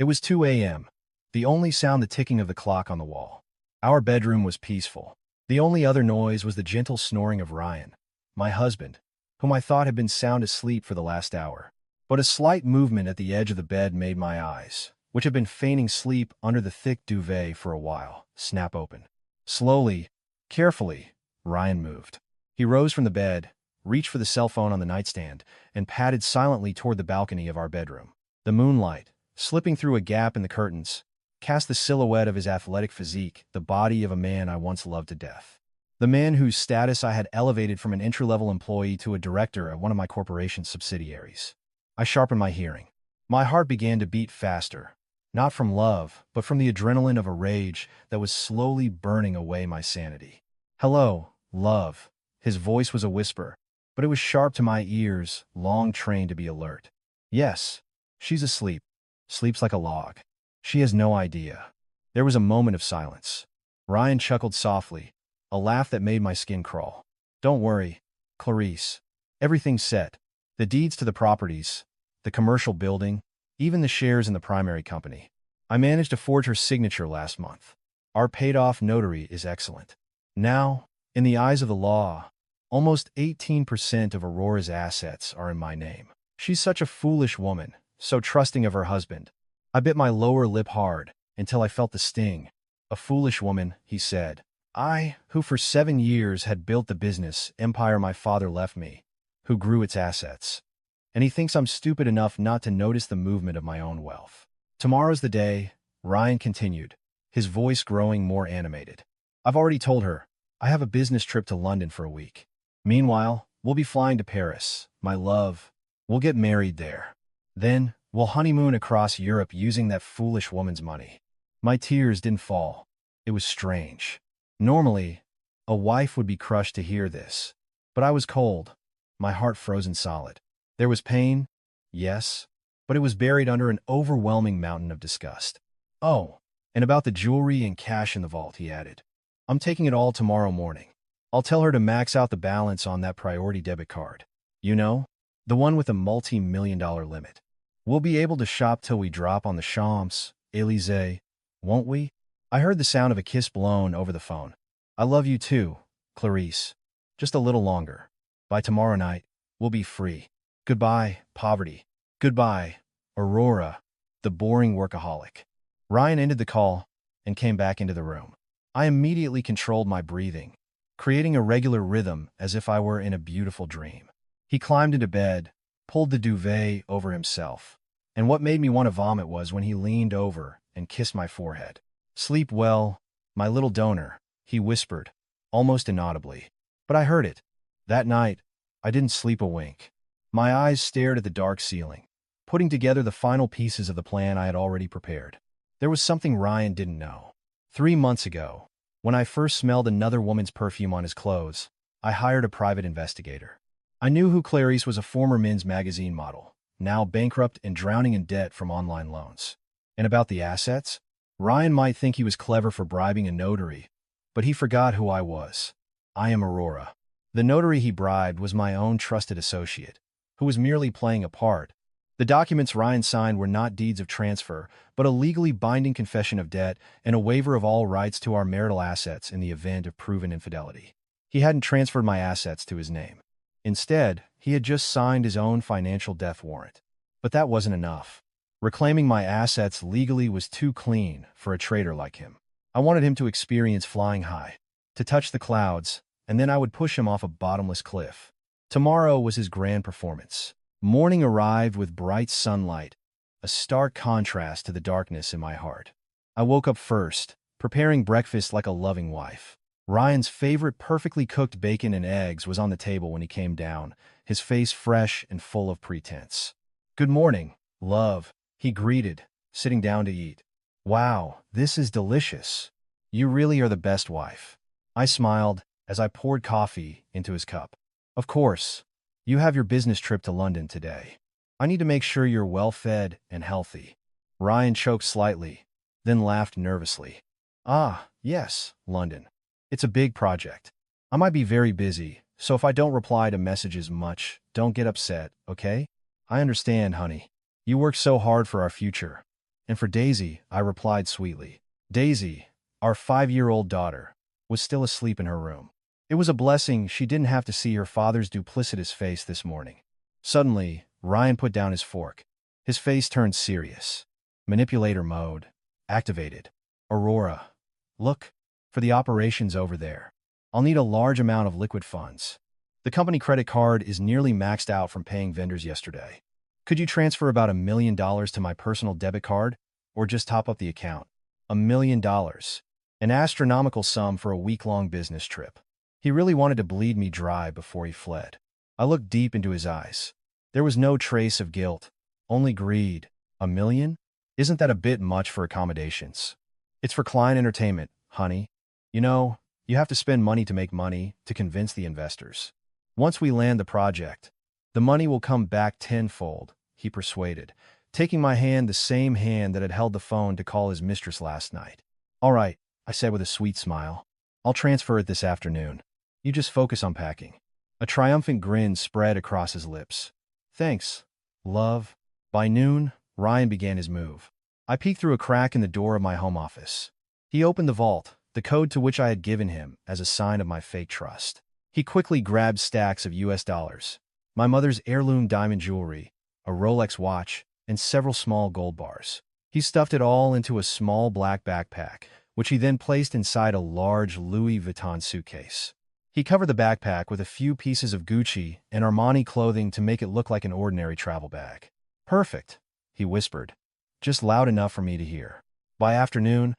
It was 2 a.m. The only sound the ticking of the clock on the wall. Our bedroom was peaceful. The only other noise was the gentle snoring of Ryan, my husband, whom I thought had been sound asleep for the last hour. But a slight movement at the edge of the bed made my eyes, which had been feigning sleep under the thick duvet for a while, snap open. Slowly, carefully, Ryan moved. He rose from the bed, reached for the cell phone on the nightstand, and padded silently toward the balcony of our bedroom. The moonlight, slipping through a gap in the curtains, cast the silhouette of his athletic physique, the body of a man I once loved to death. The man whose status I had elevated from an entry-level employee to a director at one of my corporation's subsidiaries. I sharpened my hearing. My heart began to beat faster, not from love, but from the adrenaline of a rage that was slowly burning away my sanity. "Hello, love." His voice was a whisper, but it was sharp to my ears, long trained to be alert. "Yes, she's asleep. Sleeps like a log. She has no idea." There was a moment of silence. Ryan chuckled softly, a laugh that made my skin crawl. "Don't worry, Clarice. Everything's set. The deeds to the properties, the commercial building, even the shares in the primary company. I managed to forge her signature last month. Our paid-off notary is excellent. Now, in the eyes of the law, almost 18% of Aurora's assets are in my name. She's such a foolish woman, so trusting of her husband." I bit my lower lip hard until I felt the sting. "A foolish woman," he said. "I, who for 7 years had built the business empire my father left me, who grew its assets. And he thinks I'm stupid enough not to notice the movement of my own wealth." "Tomorrow's the day," Ryan continued, his voice growing more animated. "I've already told her. I have a business trip to London for a week. Meanwhile, we'll be flying to Paris, my love. We'll get married there. Then, we'll honeymoon across Europe using that foolish woman's money." My tears didn't fall. It was strange. Normally, a wife would be crushed to hear this. But I was cold, my heart frozen solid. There was pain, yes, but it was buried under an overwhelming mountain of disgust. "Oh, and about the jewelry and cash in the vault," he added. "I'm taking it all tomorrow morning. I'll tell her to max out the balance on that priority debit card. You know, the one with a multi-million-dollar limit. We'll be able to shop till we drop on the Champs-Élysées, won't we?" I heard the sound of a kiss blown over the phone. "I love you too, Clarice. Just a little longer. By tomorrow night, we'll be free. Goodbye, poverty. Goodbye, Aurora, the boring workaholic." Ryan ended the call and came back into the room. I immediately controlled my breathing, creating a regular rhythm as if I were in a beautiful dream. He climbed into bed, pulled the duvet over himself, and what made me want to vomit was when he leaned over and kissed my forehead. "Sleep well, my little donor," he whispered, almost inaudibly. But I heard it. That night, I didn't sleep a wink. My eyes stared at the dark ceiling, putting together the final pieces of the plan I had already prepared. There was something Ryan didn't know. 3 months ago, when I first smelled another woman's perfume on his clothes, I hired a private investigator. I knew who Clarice was, a former men's magazine model, now bankrupt and drowning in debt from online loans. And about the assets? Ryan might think he was clever for bribing a notary, but he forgot who I was. I am Aurora. The notary he bribed was my own trusted associate, who was merely playing a part. The documents Ryan signed were not deeds of transfer, but a legally binding confession of debt and a waiver of all rights to our marital assets in the event of proven infidelity. He hadn't transferred my assets to his name. Instead, he had just signed his own financial death warrant. But that wasn't enough. Reclaiming my assets legally was too clean for a traitor like him. I wanted him to experience flying high, to touch the clouds, and then I would push him off a bottomless cliff. Tomorrow was his grand performance. Morning arrived with bright sunlight, a stark contrast to the darkness in my heart. I woke up first, preparing breakfast like a loving wife. Ryan's favorite perfectly cooked bacon and eggs was on the table when he came down, his face fresh and full of pretense. "Good morning, love," he greeted, sitting down to eat. "Wow, this is delicious. You really are the best wife." I smiled as I poured coffee into his cup. "Of course. You have your business trip to London today. I need to make sure you're well-fed and healthy." Ryan choked slightly, then laughed nervously. "Ah, yes, London. It's a big project. I might be very busy, so if I don't reply to messages much, don't get upset, okay? I understand, honey. You work so hard for our future. And for Daisy, I replied sweetly. Daisy, our 5-year-old daughter, was still asleep in her room. It was a blessing she didn't have to see her father's duplicitous face this morning. Suddenly, Ryan put down his fork. His face turned serious. Manipulator mode. Activated. Aurora. Look. For the operations over there. I'll need a large amount of liquid funds. The company credit card is nearly maxed out from paying vendors yesterday. Could you transfer about $1 million to my personal debit card? Or just top up the account? $1 million. An astronomical sum for a week-long business trip. He really wanted to bleed me dry before he fled. I looked deep into his eyes. There was no trace of guilt, only greed. $1 million? Isn't that a bit much for accommodations? It's for client entertainment, honey. You know, you have to spend money to make money to convince the investors. Once we land the project, the money will come back tenfold, he persuaded, taking my hand, the same hand that had held the phone to call his mistress last night. All right, I said with a sweet smile. I'll transfer it this afternoon. You just focus on packing. A triumphant grin spread across his lips. Thanks, love. By noon, Ryan began his move. I peeked through a crack in the door of my home office. He opened the vault, the code to which I had given him as a sign of my fake trust. He quickly grabbed stacks of US dollars, my mother's heirloom diamond jewelry, a Rolex watch, and several small gold bars. He stuffed it all into a small black backpack, which he then placed inside a large Louis Vuitton suitcase. He covered the backpack with a few pieces of Gucci and Armani clothing to make it look like an ordinary travel bag. Perfect, he whispered, just loud enough for me to hear. By afternoon,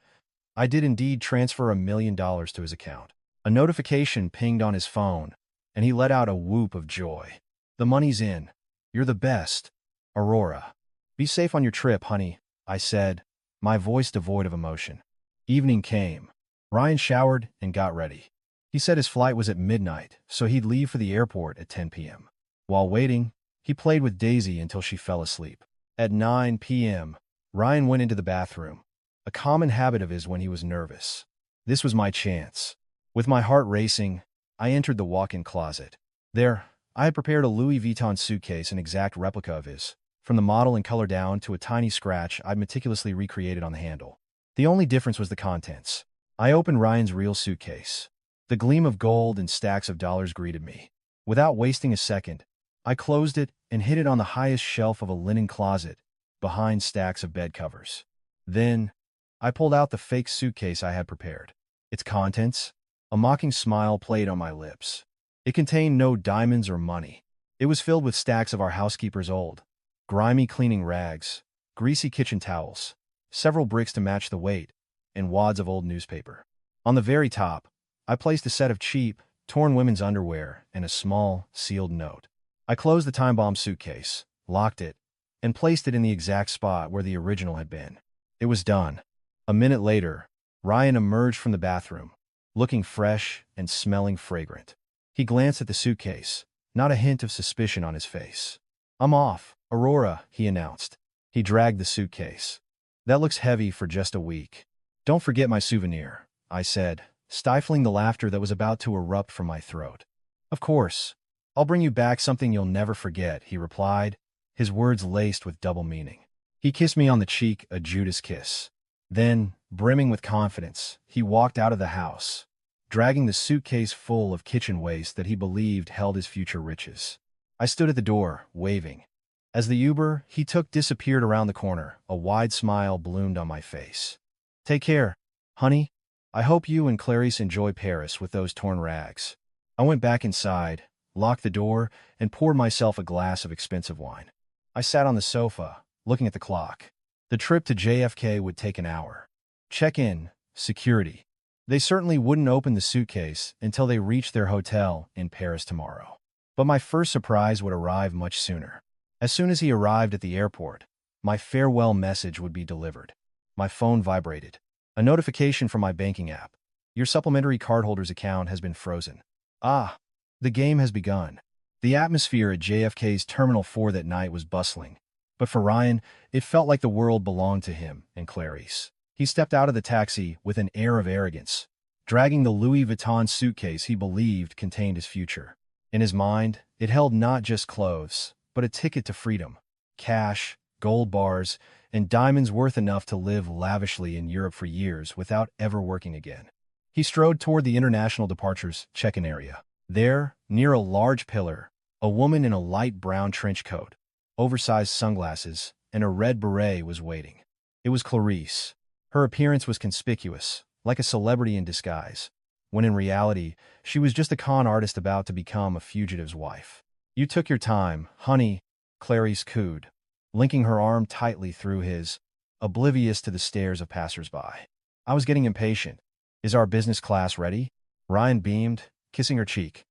I did indeed transfer $1 million to his account. A notification pinged on his phone, and he let out a whoop of joy. The money's in. You're the best, Aurora. Be safe on your trip, honey, I said, my voice devoid of emotion. Evening came. Ryan showered and got ready. He said his flight was at midnight, so he'd leave for the airport at 10 p.m. While waiting, he played with Daisy until she fell asleep. At 9 p.m., Ryan went into the bathroom, a common habit of his when he was nervous. This was my chance. With my heart racing, I entered the walk-in closet. There, I had prepared a Louis Vuitton suitcase, an exact replica of his, from the model and color down to a tiny scratch I'd meticulously recreated on the handle. The only difference was the contents. I opened Ryan's real suitcase. The gleam of gold and stacks of dollars greeted me. Without wasting a second, I closed it and hid it on the highest shelf of a linen closet, behind stacks of bed covers. Then, I pulled out the fake suitcase I had prepared. Its contents? A mocking smile played on my lips. It contained no diamonds or money. It was filled with stacks of our housekeeper's old, grimy cleaning rags, greasy kitchen towels, several bricks to match the weight, and wads of old newspaper. On the very top, I placed a set of cheap, torn women's underwear and a small, sealed note. I closed the time-bomb suitcase, locked it, and placed it in the exact spot where the original had been. It was done. A minute later, Ryan emerged from the bathroom, looking fresh and smelling fragrant. He glanced at the suitcase, not a hint of suspicion on his face. I'm off, Aurora, he announced. He dragged the suitcase. That looks heavy for just a week. Don't forget my souvenir, I said, stifling the laughter that was about to erupt from my throat. Of course. I'll bring you back something you'll never forget, he replied, his words laced with double meaning. He kissed me on the cheek, a Judas kiss. Then, brimming with confidence, he walked out of the house, dragging the suitcase full of kitchen waste that he believed held his future riches. I stood at the door, waving. As the Uber he took disappeared around the corner, a wide smile bloomed on my face. Take care, honey. I hope you and Clarice enjoy Paris with those torn rags. I went back inside, locked the door, and poured myself a glass of expensive wine. I sat on the sofa, looking at the clock. The trip to JFK would take an hour. Check-in, security. They certainly wouldn't open the suitcase until they reached their hotel in Paris tomorrow. But my first surprise would arrive much sooner. As soon as he arrived at the airport, my farewell message would be delivered. My phone vibrated. A notification from my banking app. Your supplementary cardholder's account has been frozen. Ah, the game has begun. The atmosphere at JFK's Terminal 4 that night was bustling. But for Ryan, it felt like the world belonged to him and Clarice. He stepped out of the taxi with an air of arrogance, dragging the Louis Vuitton suitcase he believed contained his future. In his mind, it held not just clothes, but a ticket to freedom, cash, gold bars, and diamonds worth enough to live lavishly in Europe for years without ever working again. He strode toward the international departures check-in area. There, near a large pillar, a woman in a light brown trench coat, oversized sunglasses, and a red beret was waiting. It was Clarice. Her appearance was conspicuous, like a celebrity in disguise, when in reality, she was just a con artist about to become a fugitive's wife. "You took your time, honey," Clarice cooed, linking her arm tightly through his, oblivious to the stares of passers-by. I was getting impatient. "Is our business class ready?" Ryan beamed, kissing her cheek.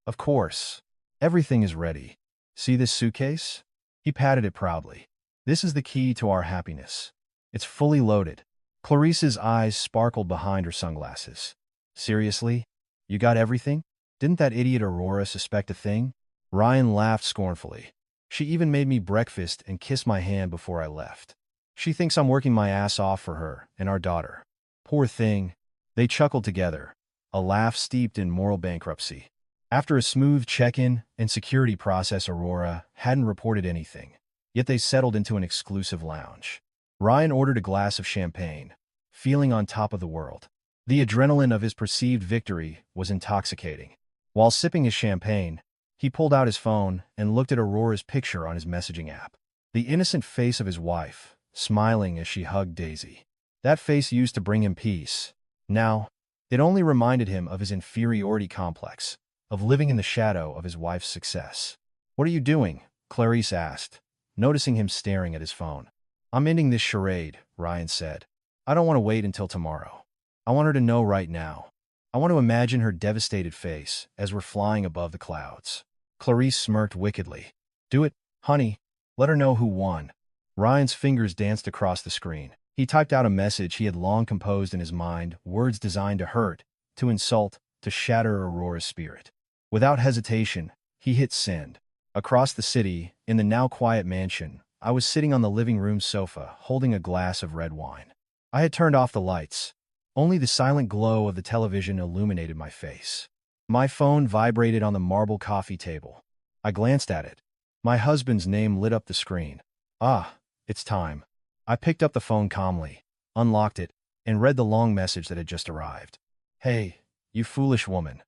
"Of course. Everything is ready. See this suitcase?" He patted it proudly. "This is the key to our happiness. It's fully loaded." Clarice's eyes sparkled behind her sunglasses. "Seriously? You got everything? Didn't that idiot Aurora suspect a thing?" Ryan laughed scornfully. "She even made me breakfast and kissed my hand before I left. She thinks I'm working my ass off for her and our daughter. Poor thing." They chuckled together, a laugh steeped in moral bankruptcy. After a smooth check-in and security process, Aurora hadn't reported anything. Yet they settled into an exclusive lounge. Ryan ordered a glass of champagne, feeling on top of the world. The adrenaline of his perceived victory was intoxicating. While sipping his champagne, he pulled out his phone and looked at Aurora's picture on his messaging app. The innocent face of his wife, smiling as she hugged Daisy. That face used to bring him peace. Now, it only reminded him of his inferiority complex, of living in the shadow of his wife's success. "What are you doing?" Clarice asked, noticing him staring at his phone. "I'm ending this charade," Ryan said. "I don't want to wait until tomorrow. I want her to know right now. I want to imagine her devastated face as we're flying above the clouds." Clarice smirked wickedly. "Do it, honey. Let her know who won." Ryan's fingers danced across the screen. He typed out a message he had long composed in his mind, words designed to hurt, to insult, to shatter Aurora's spirit. Without hesitation, he hit send. Across the city, in the now quiet mansion, I was sitting on the living room sofa, holding a glass of red wine. I had turned off the lights. Only the silent glow of the television illuminated my face. My phone vibrated on the marble coffee table. I glanced at it. My husband's name lit up the screen. "Ah, it's time." I picked up the phone calmly, unlocked it, and read the long message that had just arrived. "Hey, you foolish woman.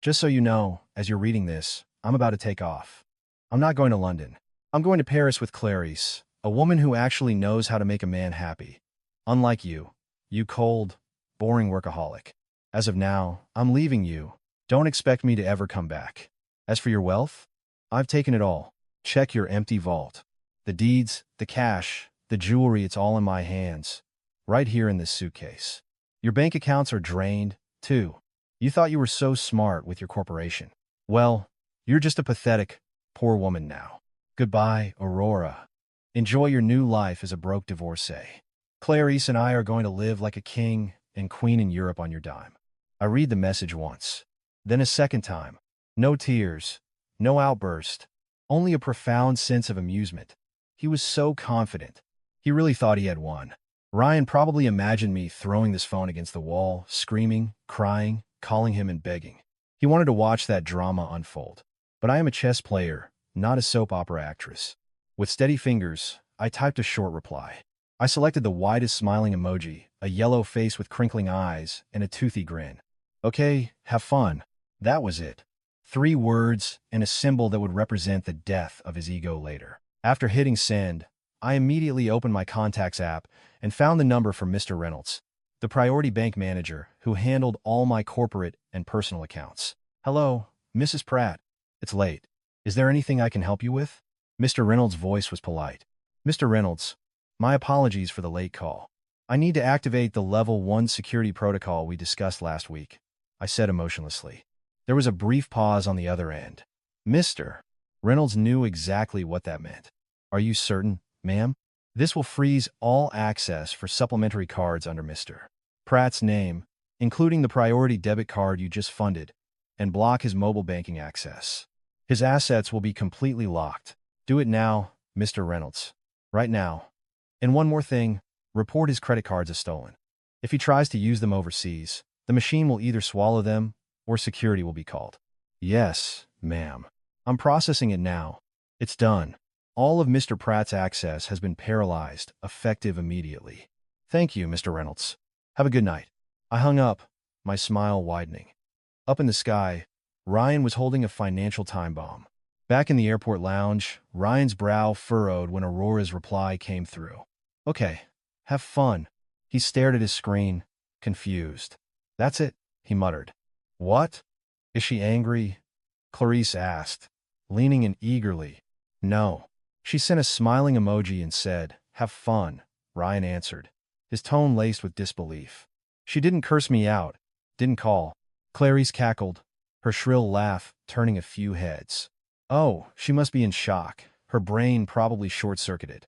Just so you know, as you're reading this, I'm about to take off. I'm not going to London. I'm going to Paris with Clarice, a woman who actually knows how to make a man happy. Unlike you, you cold, boring workaholic. As of now, I'm leaving you. Don't expect me to ever come back. As for your wealth, I've taken it all. Check your empty vault. The deeds, the cash, the jewelry, it's all in my hands. Right here in this suitcase. Your bank accounts are drained, too. You thought you were so smart with your corporation. Well, you're just a pathetic, poor woman now. Goodbye, Aurora. Enjoy your new life as a broke divorcee. Clarice and I are going to live like a king and queen in Europe on your dime." I read the message once, then a second time. No tears, no outburst, only a profound sense of amusement. He was so confident. He really thought he had won. Ryan probably imagined me throwing this phone against the wall, screaming, crying, calling him and begging. He wanted to watch that drama unfold. But I am a chess player, not a soap opera actress. With steady fingers, I typed a short reply. I selected the widest smiling emoji, a yellow face with crinkling eyes, and a toothy grin. "Okay, have fun." That was it. 3 words and a symbol that would represent the death of his ego later. After hitting send, I immediately opened my contacts app and found the number for Mr. Reynolds, the priority bank manager who handled all my corporate and personal accounts. "Hello, Mrs. Pratt. It's late. Is there anything I can help you with?" Mr. Reynolds' voice was polite. "Mr. Reynolds, my apologies for the late call. I need to activate the Level 1 security protocol we discussed last week," I said emotionlessly. There was a brief pause on the other end. "Mr. Reynolds knew exactly what that meant. "Are you certain, ma'am? This will freeze all access for supplementary cards under Mr. Pratt's name, including the priority debit card you just funded, and block his mobile banking access. His assets will be completely locked. Do it now, Mr. Reynolds. Right now. And one more thing, report his credit cards as stolen. If he tries to use them overseas, the machine will either swallow them or security will be called." "Yes, ma'am. I'm processing it now. It's done." All of Mr. Pratt's access has been paralyzed, effective immediately. Thank you, Mr. Reynolds. Have a good night. I hung up, my smile widening. Up in the sky, Ryan was holding a financial time bomb. Back in the airport lounge, Ryan's brow furrowed when Aurora's reply came through. Okay, have fun. He stared at his screen, confused. That's it, he muttered. What? Is she angry? Clarice asked, leaning in eagerly. No. She sent a smiling emoji and said, have fun, Ryan answered, his tone laced with disbelief. She didn't curse me out, didn't call. Clarice cackled, her shrill laugh turning a few heads. Oh, she must be in shock. Her brain probably short-circuited.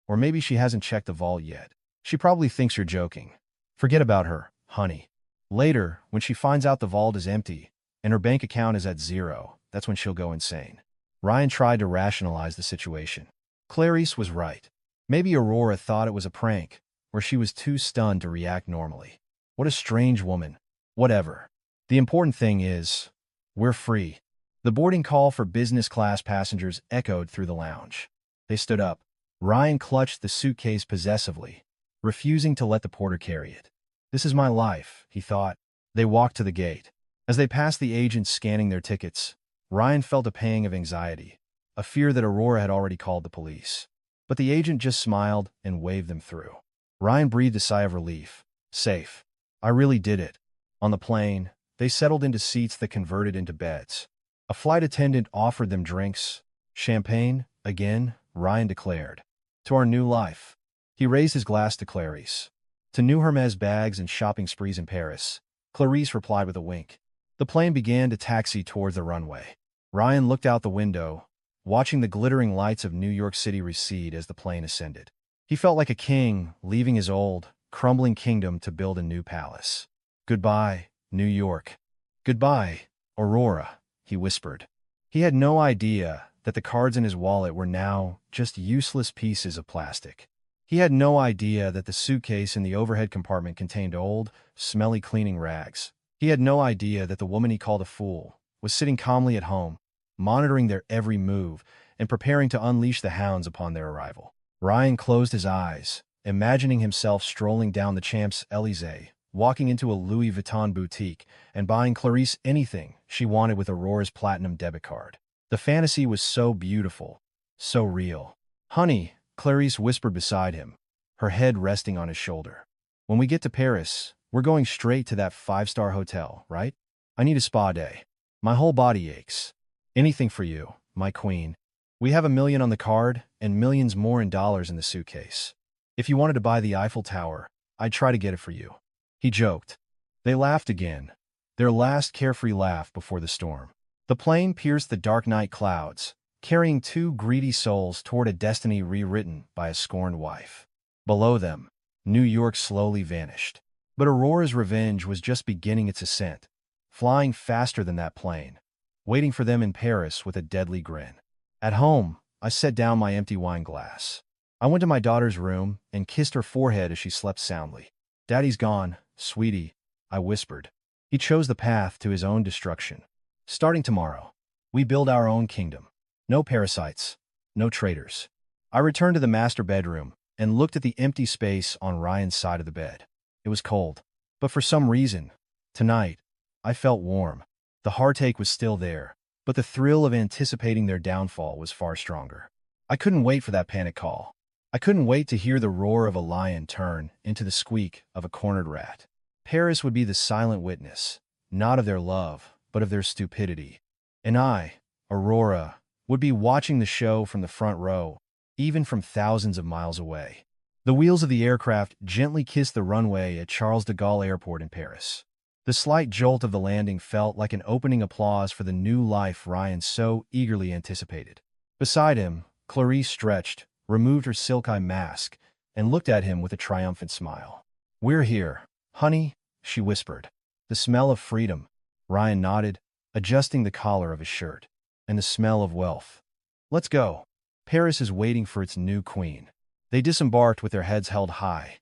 Or maybe she hasn't checked the vault yet. She probably thinks you're joking. Forget about her, honey. Later, when she finds out the vault is empty and her bank account is at zero, that's when she'll go insane. Ryan tried to rationalize the situation. Clarice was right. Maybe Aurora thought it was a prank, or she was too stunned to react normally. What a strange woman. Whatever. The important thing is, we're free. The boarding call for business class passengers echoed through the lounge. They stood up. Ryan clutched the suitcase possessively, refusing to let the porter carry it. This is my life, he thought. They walked to the gate. As they passed the agents scanning their tickets, Ryan felt a pang of anxiety, a fear that Aurora had already called the police. But the agent just smiled and waved them through. Ryan breathed a sigh of relief. Safe. I really did it. On the plane, they settled into seats that converted into beds. A flight attendant offered them drinks. Champagne, again, Ryan declared. To our new life. He raised his glass to Clarice. To new Hermes bags and shopping sprees in Paris. Clarice replied with a wink. The plane began to taxi towards the runway. Ryan looked out the window, watching the glittering lights of New York City recede as the plane ascended. He felt like a king leaving his old, crumbling kingdom to build a new palace. Goodbye, New York. Goodbye, Aurora, he whispered. He had no idea that the cards in his wallet were now just useless pieces of plastic. He had no idea that the suitcase in the overhead compartment contained old, smelly cleaning rags. He had no idea that the woman he called a fool was sitting calmly at home, monitoring their every move and preparing to unleash the hounds upon their arrival. Ryan closed his eyes, imagining himself strolling down the Champs-Élysées, walking into a Louis Vuitton boutique and buying Clarice anything she wanted with Aurora's platinum debit card. The fantasy was so beautiful, so real. Honey, Clarice whispered beside him, her head resting on his shoulder. When we get to Paris, we're going straight to that 5-star hotel, right? I need a spa day. My whole body aches. Anything for you, my queen. We have $1 million on the card and millions more in dollars in the suitcase. If you wanted to buy the Eiffel Tower, I'd try to get it for you. He joked. They laughed again, their last carefree laugh before the storm. The plane pierced the dark night clouds, carrying two greedy souls toward a destiny rewritten by a scorned wife. Below them, New York slowly vanished. But Aurora's revenge was just beginning its ascent, flying faster than that plane, waiting for them in Paris with a deadly grin. At home, I set down my empty wine glass. I went to my daughter's room and kissed her forehead as she slept soundly. Daddy's gone, sweetie, I whispered. He chose the path to his own destruction. Starting tomorrow, we build our own kingdom. No parasites, no traitors. I returned to the master bedroom and looked at the empty space on Ryan's side of the bed. It was cold, but for some reason, tonight, I felt warm. The heartache was still there, but the thrill of anticipating their downfall was far stronger. I couldn't wait for that panic call. I couldn't wait to hear the roar of a lion turn into the squeak of a cornered rat. Paris would be the silent witness, not of their love, but of their stupidity. And I, Aurora, would be watching the show from the front row, even from thousands of miles away. The wheels of the aircraft gently kissed the runway at Charles de Gaulle Airport in Paris. The slight jolt of the landing felt like an opening applause for the new life Ryan so eagerly anticipated. Beside him, Clarice stretched, removed her silk-eye mask, and looked at him with a triumphant smile. We're here, honey, she whispered. The smell of freedom, Ryan nodded, adjusting the collar of his shirt, and the smell of wealth. Let's go. Paris is waiting for its new queen. They disembarked with their heads held high.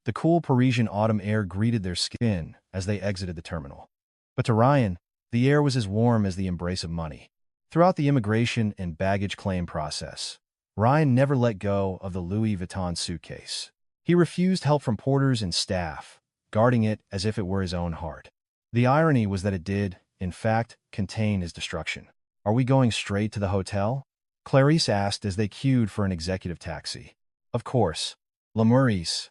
The cool Parisian autumn air greeted their skin as they exited the terminal. But to Ryan, the air was as warm as the embrace of money. Throughout the immigration and baggage claim process, Ryan never let go of the Louis Vuitton suitcase. He refused help from porters and staff, guarding it as if it were his own heart. The irony was that it did, in fact, contain his destruction. "Are we going straight to the hotel?" Clarice asked as they queued for an executive taxi. "Of course. Le Maurice,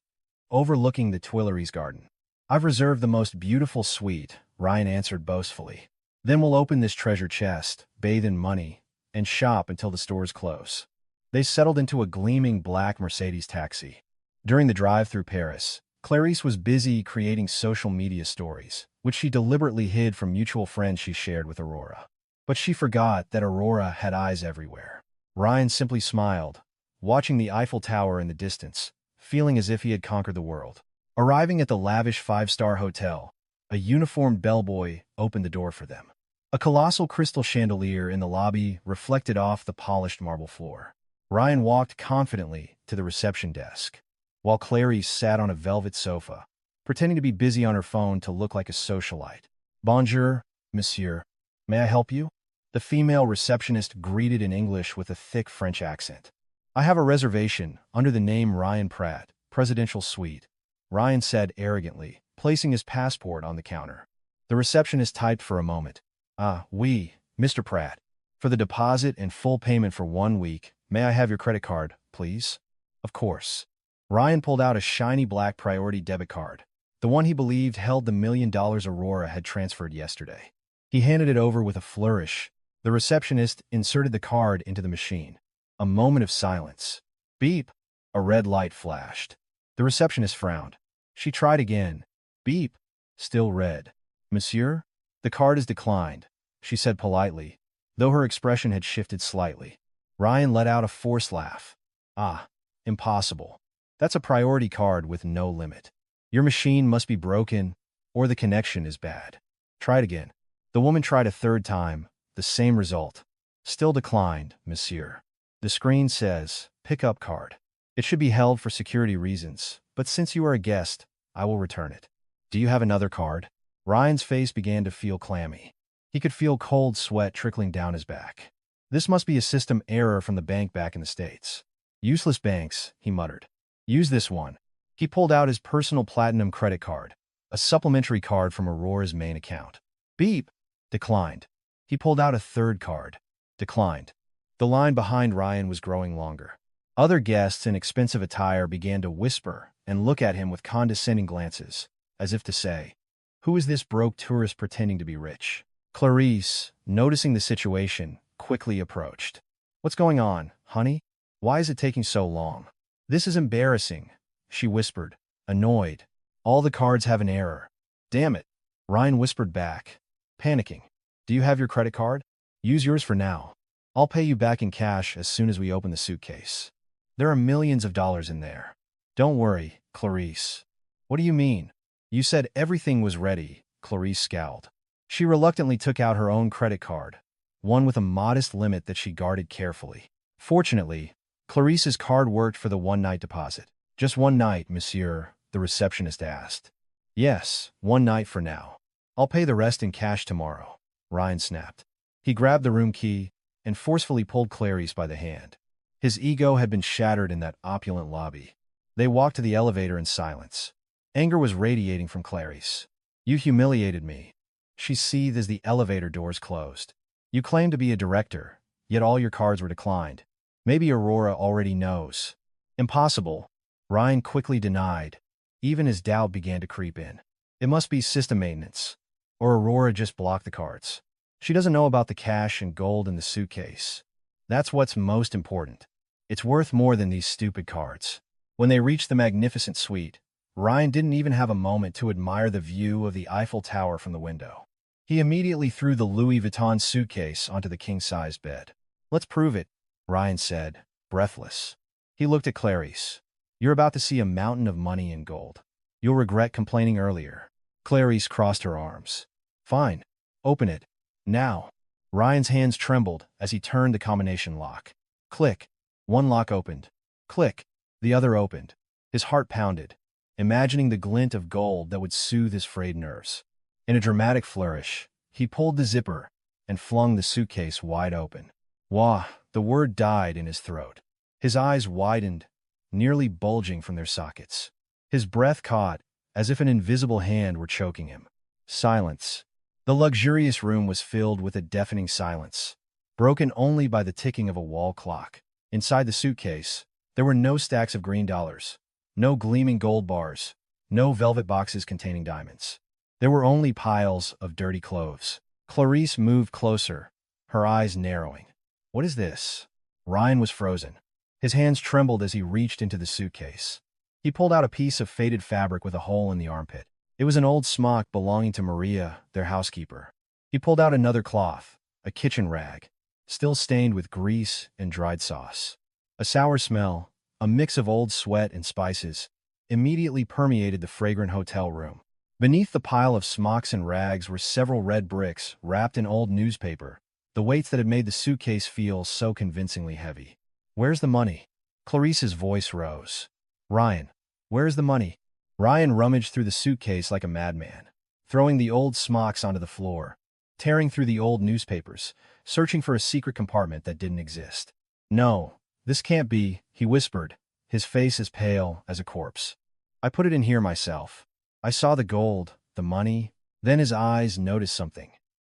overlooking the Tuileries garden. I've reserved the most beautiful suite," Ryan answered boastfully. "Then we'll open this treasure chest, bathe in money, and shop until the stores close." They settled into a gleaming black Mercedes taxi. During the drive through Paris, Clarice was busy creating social media stories, which she deliberately hid from mutual friends she shared with Aurora. But she forgot that Aurora had eyes everywhere. Ryan simply smiled, watching the Eiffel Tower in the distance, feeling as if he had conquered the world. Arriving at the lavish five-star hotel, a uniformed bellboy opened the door for them. A colossal crystal chandelier in the lobby reflected off the polished marble floor. Ryan walked confidently to the reception desk, while Clarice sat on a velvet sofa, pretending to be busy on her phone to look like a socialite. "Bonjour, monsieur. May I help you?" The female receptionist greeted in English with a thick French accent. "I have a reservation under the name Ryan Pratt, Presidential Suite," Ryan said arrogantly, placing his passport on the counter. The receptionist typed for a moment. "Ah, oui, Mr. Pratt. For the deposit and full payment for 1 week, may I have your credit card, please?" "Of course." Ryan pulled out a shiny black priority debit card, the one he believed held the $1 million Aurora had transferred yesterday. He handed it over with a flourish. The receptionist inserted the card into the machine. A moment of silence. Beep! A red light flashed. The receptionist frowned. She tried again. Beep! Still red. "Monsieur? The card is declined," she said politely, though her expression had shifted slightly. Ryan let out a forced laugh. "Ah, impossible. That's a priority card with no limit. Your machine must be broken, or the connection is bad. Try it again." The woman tried a third time, the same result. "Still declined, monsieur. The screen says, pickup card. It should be held for security reasons, but since you are a guest, I will return it. Do you have another card?" Ryan's face began to feel clammy. He could feel cold sweat trickling down his back. This must be a system error from the bank back in the States. "Useless banks," he muttered. "Use this one." He pulled out his personal platinum credit card, a supplementary card from Aurora's main account. Beep! Declined. He pulled out a third card. Declined. The line behind Ryan was growing longer. Other guests in expensive attire began to whisper and look at him with condescending glances, as if to say, "Who is this broke tourist pretending to be rich?" Clarice, noticing the situation, quickly approached. "What's going on, honey? Why is it taking so long?" "This is embarrassing," she whispered, annoyed. "All the cards have an error." "Damn it," Ryan whispered back, panicking. "Do you have your credit card? Use yours for now. I'll pay you back in cash as soon as we open the suitcase. There are millions of dollars in there." "Don't worry, Clarice." "What do you mean?" "You said everything was ready," Clarice scowled. She reluctantly took out her own credit card, one with a modest limit that she guarded carefully. Fortunately, Clarice's card worked for the one-night deposit. "Just one night, monsieur?" the receptionist asked. "Yes, one night for now. I'll pay the rest in cash tomorrow," Ryan snapped. He grabbed the room key and forcefully pulled Clarice by the hand. His ego had been shattered in that opulent lobby. They walked to the elevator in silence. Anger was radiating from Clarice. "You humiliated me," she seethed as the elevator doors closed. "You claimed to be a director, yet all your cards were declined. Maybe Aurora already knows." "Impossible," Ryan quickly denied, even as doubt began to creep in. "It must be system maintenance, or Aurora just blocked the cards. She doesn't know about the cash and gold in the suitcase. That's what's most important. It's worth more than these stupid cards." When they reached the magnificent suite, Ryan didn't even have a moment to admire the view of the Eiffel Tower from the window. He immediately threw the Louis Vuitton suitcase onto the king-sized bed. "Let's prove it," Ryan said, breathless. He looked at Clarice. "You're about to see a mountain of money and gold. You'll regret complaining earlier." Clarice crossed her arms. "Fine. Open it. Now." Ryan's hands trembled as he turned the combination lock. Click. One lock opened. Click. The other opened. His heart pounded, imagining the glint of gold that would soothe his frayed nerves. In a dramatic flourish, he pulled the zipper and flung the suitcase wide open. Wah! The word died in his throat. His eyes widened, nearly bulging from their sockets. His breath caught, as if an invisible hand were choking him. Silence. The luxurious room was filled with a deafening silence, broken only by the ticking of a wall clock. Inside the suitcase, there were no stacks of green dollars, no gleaming gold bars, no velvet boxes containing diamonds. There were only piles of dirty clothes. Clarice moved closer, her eyes narrowing. What is this? Ryan was frozen. His hands trembled as he reached into the suitcase. He pulled out a piece of faded fabric with a hole in the armpit. It was an old smock belonging to Maria, their housekeeper. He pulled out another cloth, a kitchen rag, still stained with grease and dried sauce. A sour smell, a mix of old sweat and spices, immediately permeated the fragrant hotel room. Beneath the pile of smocks and rags were several red bricks wrapped in old newspaper, the weights that had made the suitcase feel so convincingly heavy. Where's the money? Clarice's voice rose. Ryan, where's the money? Ryan rummaged through the suitcase like a madman, throwing the old smocks onto the floor, tearing through the old newspapers, searching for a secret compartment that didn't exist. No, this can't be, he whispered, his face as pale as a corpse. I put it in here myself. I saw the gold, the money, then his eyes noticed something.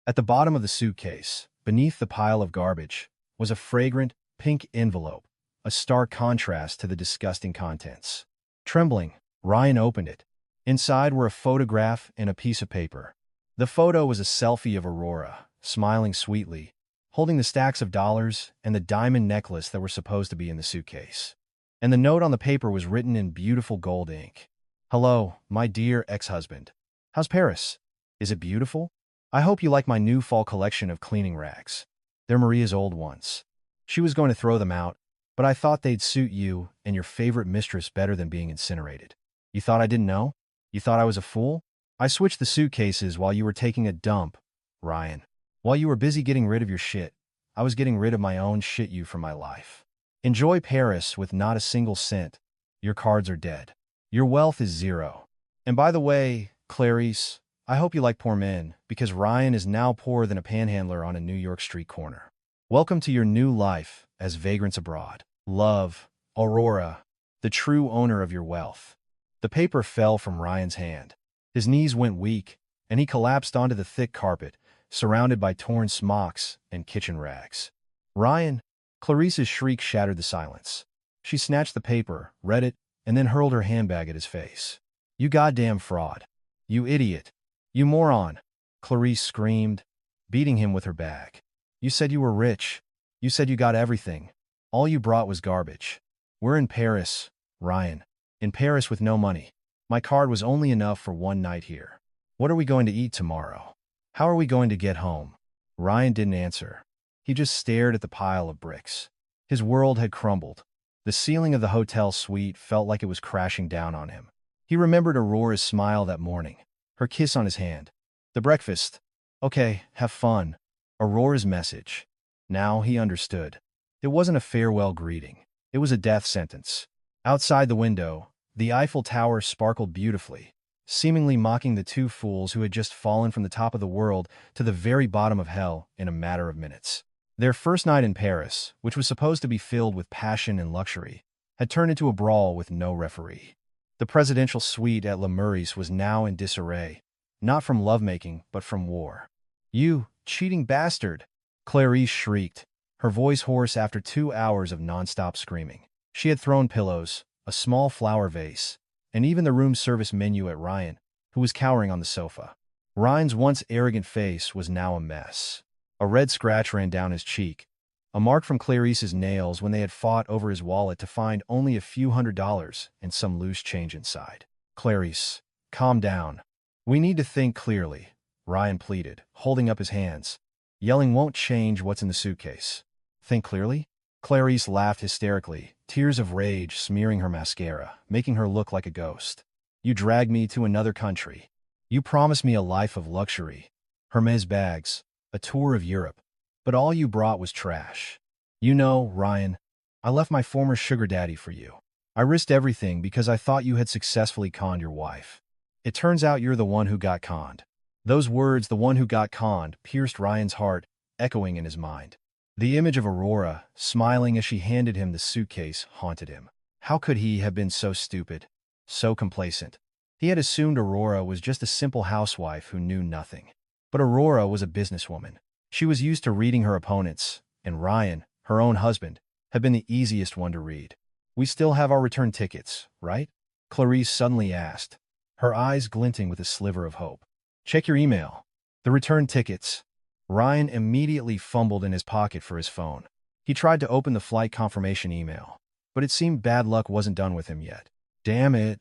At the bottom of the suitcase, beneath the pile of garbage, was a fragrant, pink envelope, a stark contrast to the disgusting contents. Trembling, Ryan opened it. Inside were a photograph and a piece of paper. The photo was a selfie of Aurora, smiling sweetly, holding the stacks of dollars and the diamond necklace that were supposed to be in the suitcase. And the note on the paper was written in beautiful gold ink. Hello, my dear ex-husband. How's Paris? Is it beautiful? I hope you like my new fall collection of cleaning rags. They're Maria's old ones. She was going to throw them out, but I thought they'd suit you and your favorite mistress better than being incinerated. You thought I didn't know? You thought I was a fool? I switched the suitcases while you were taking a dump, Ryan. While you were busy getting rid of your shit, I was getting rid of my own shit you from my life. Enjoy Paris with not a single cent. Your cards are dead. Your wealth is zero. And by the way, Clarice, I hope you like poor men, because Ryan is now poorer than a panhandler on a New York street corner. Welcome to your new life as vagrants abroad. Love, Aurora, the true owner of your wealth. The paper fell from Ryan's hand. His knees went weak, and he collapsed onto the thick carpet, surrounded by torn smocks and kitchen rags. Ryan, Clarice's shriek shattered the silence. She snatched the paper, read it, and then hurled her handbag at his face. You goddamn fraud. You idiot. You moron. Clarice screamed, beating him with her bag. You said you were rich. You said you got everything. All you brought was garbage. We're in Paris, Ryan. In Paris with no money. My card was only enough for one night here. What are we going to eat tomorrow? How are we going to get home? Ryan didn't answer. He just stared at the pile of bricks. His world had crumbled. The ceiling of the hotel suite felt like it was crashing down on him. He remembered Aurora's smile that morning, her kiss on his hand. The breakfast. Okay, have fun. Aurora's message. Now he understood. It wasn't a farewell greeting. It was a death sentence. Outside the window, the Eiffel Tower sparkled beautifully, seemingly mocking the two fools who had just fallen from the top of the world to the very bottom of hell in a matter of minutes. Their first night in Paris, which was supposed to be filled with passion and luxury, had turned into a brawl with no referee. The presidential suite at Le Meurice was now in disarray, not from lovemaking, but from war. You cheating bastard! Clarice shrieked, her voice hoarse after 2 hours of nonstop screaming. She had thrown pillows, a small flower vase, and even the room service menu at Ryan, who was cowering on the sofa. Ryan's once arrogant face was now a mess. A red scratch ran down his cheek, a mark from Clarice's nails when they had fought over his wallet to find only a few $100s and some loose change inside. Clarice, calm down. We need to think clearly, Ryan pleaded, holding up his hands. Yelling won't change what's in the suitcase. Think clearly? Clarice laughed hysterically, tears of rage smearing her mascara, making her look like a ghost. You dragged me to another country. You promised me a life of luxury. Hermes bags, a tour of Europe. But all you brought was trash. You know, Ryan, I left my former sugar daddy for you. I risked everything because I thought you had successfully conned your wife. It turns out you're the one who got conned. Those words, the one who got conned, pierced Ryan's heart, echoing in his mind. The image of Aurora, smiling as she handed him the suitcase, haunted him. How could he have been so stupid? So complacent. He had assumed Aurora was just a simple housewife who knew nothing. But Aurora was a businesswoman. She was used to reading her opponents, and Ryan, her own husband, had been the easiest one to read. "We still have our return tickets, right?" Clarice suddenly asked, her eyes glinting with a sliver of hope. "Check your email." "The return tickets." Ryan immediately fumbled in his pocket for his phone. He tried to open the flight confirmation email, but it seemed bad luck wasn't done with him yet. "Damn it,"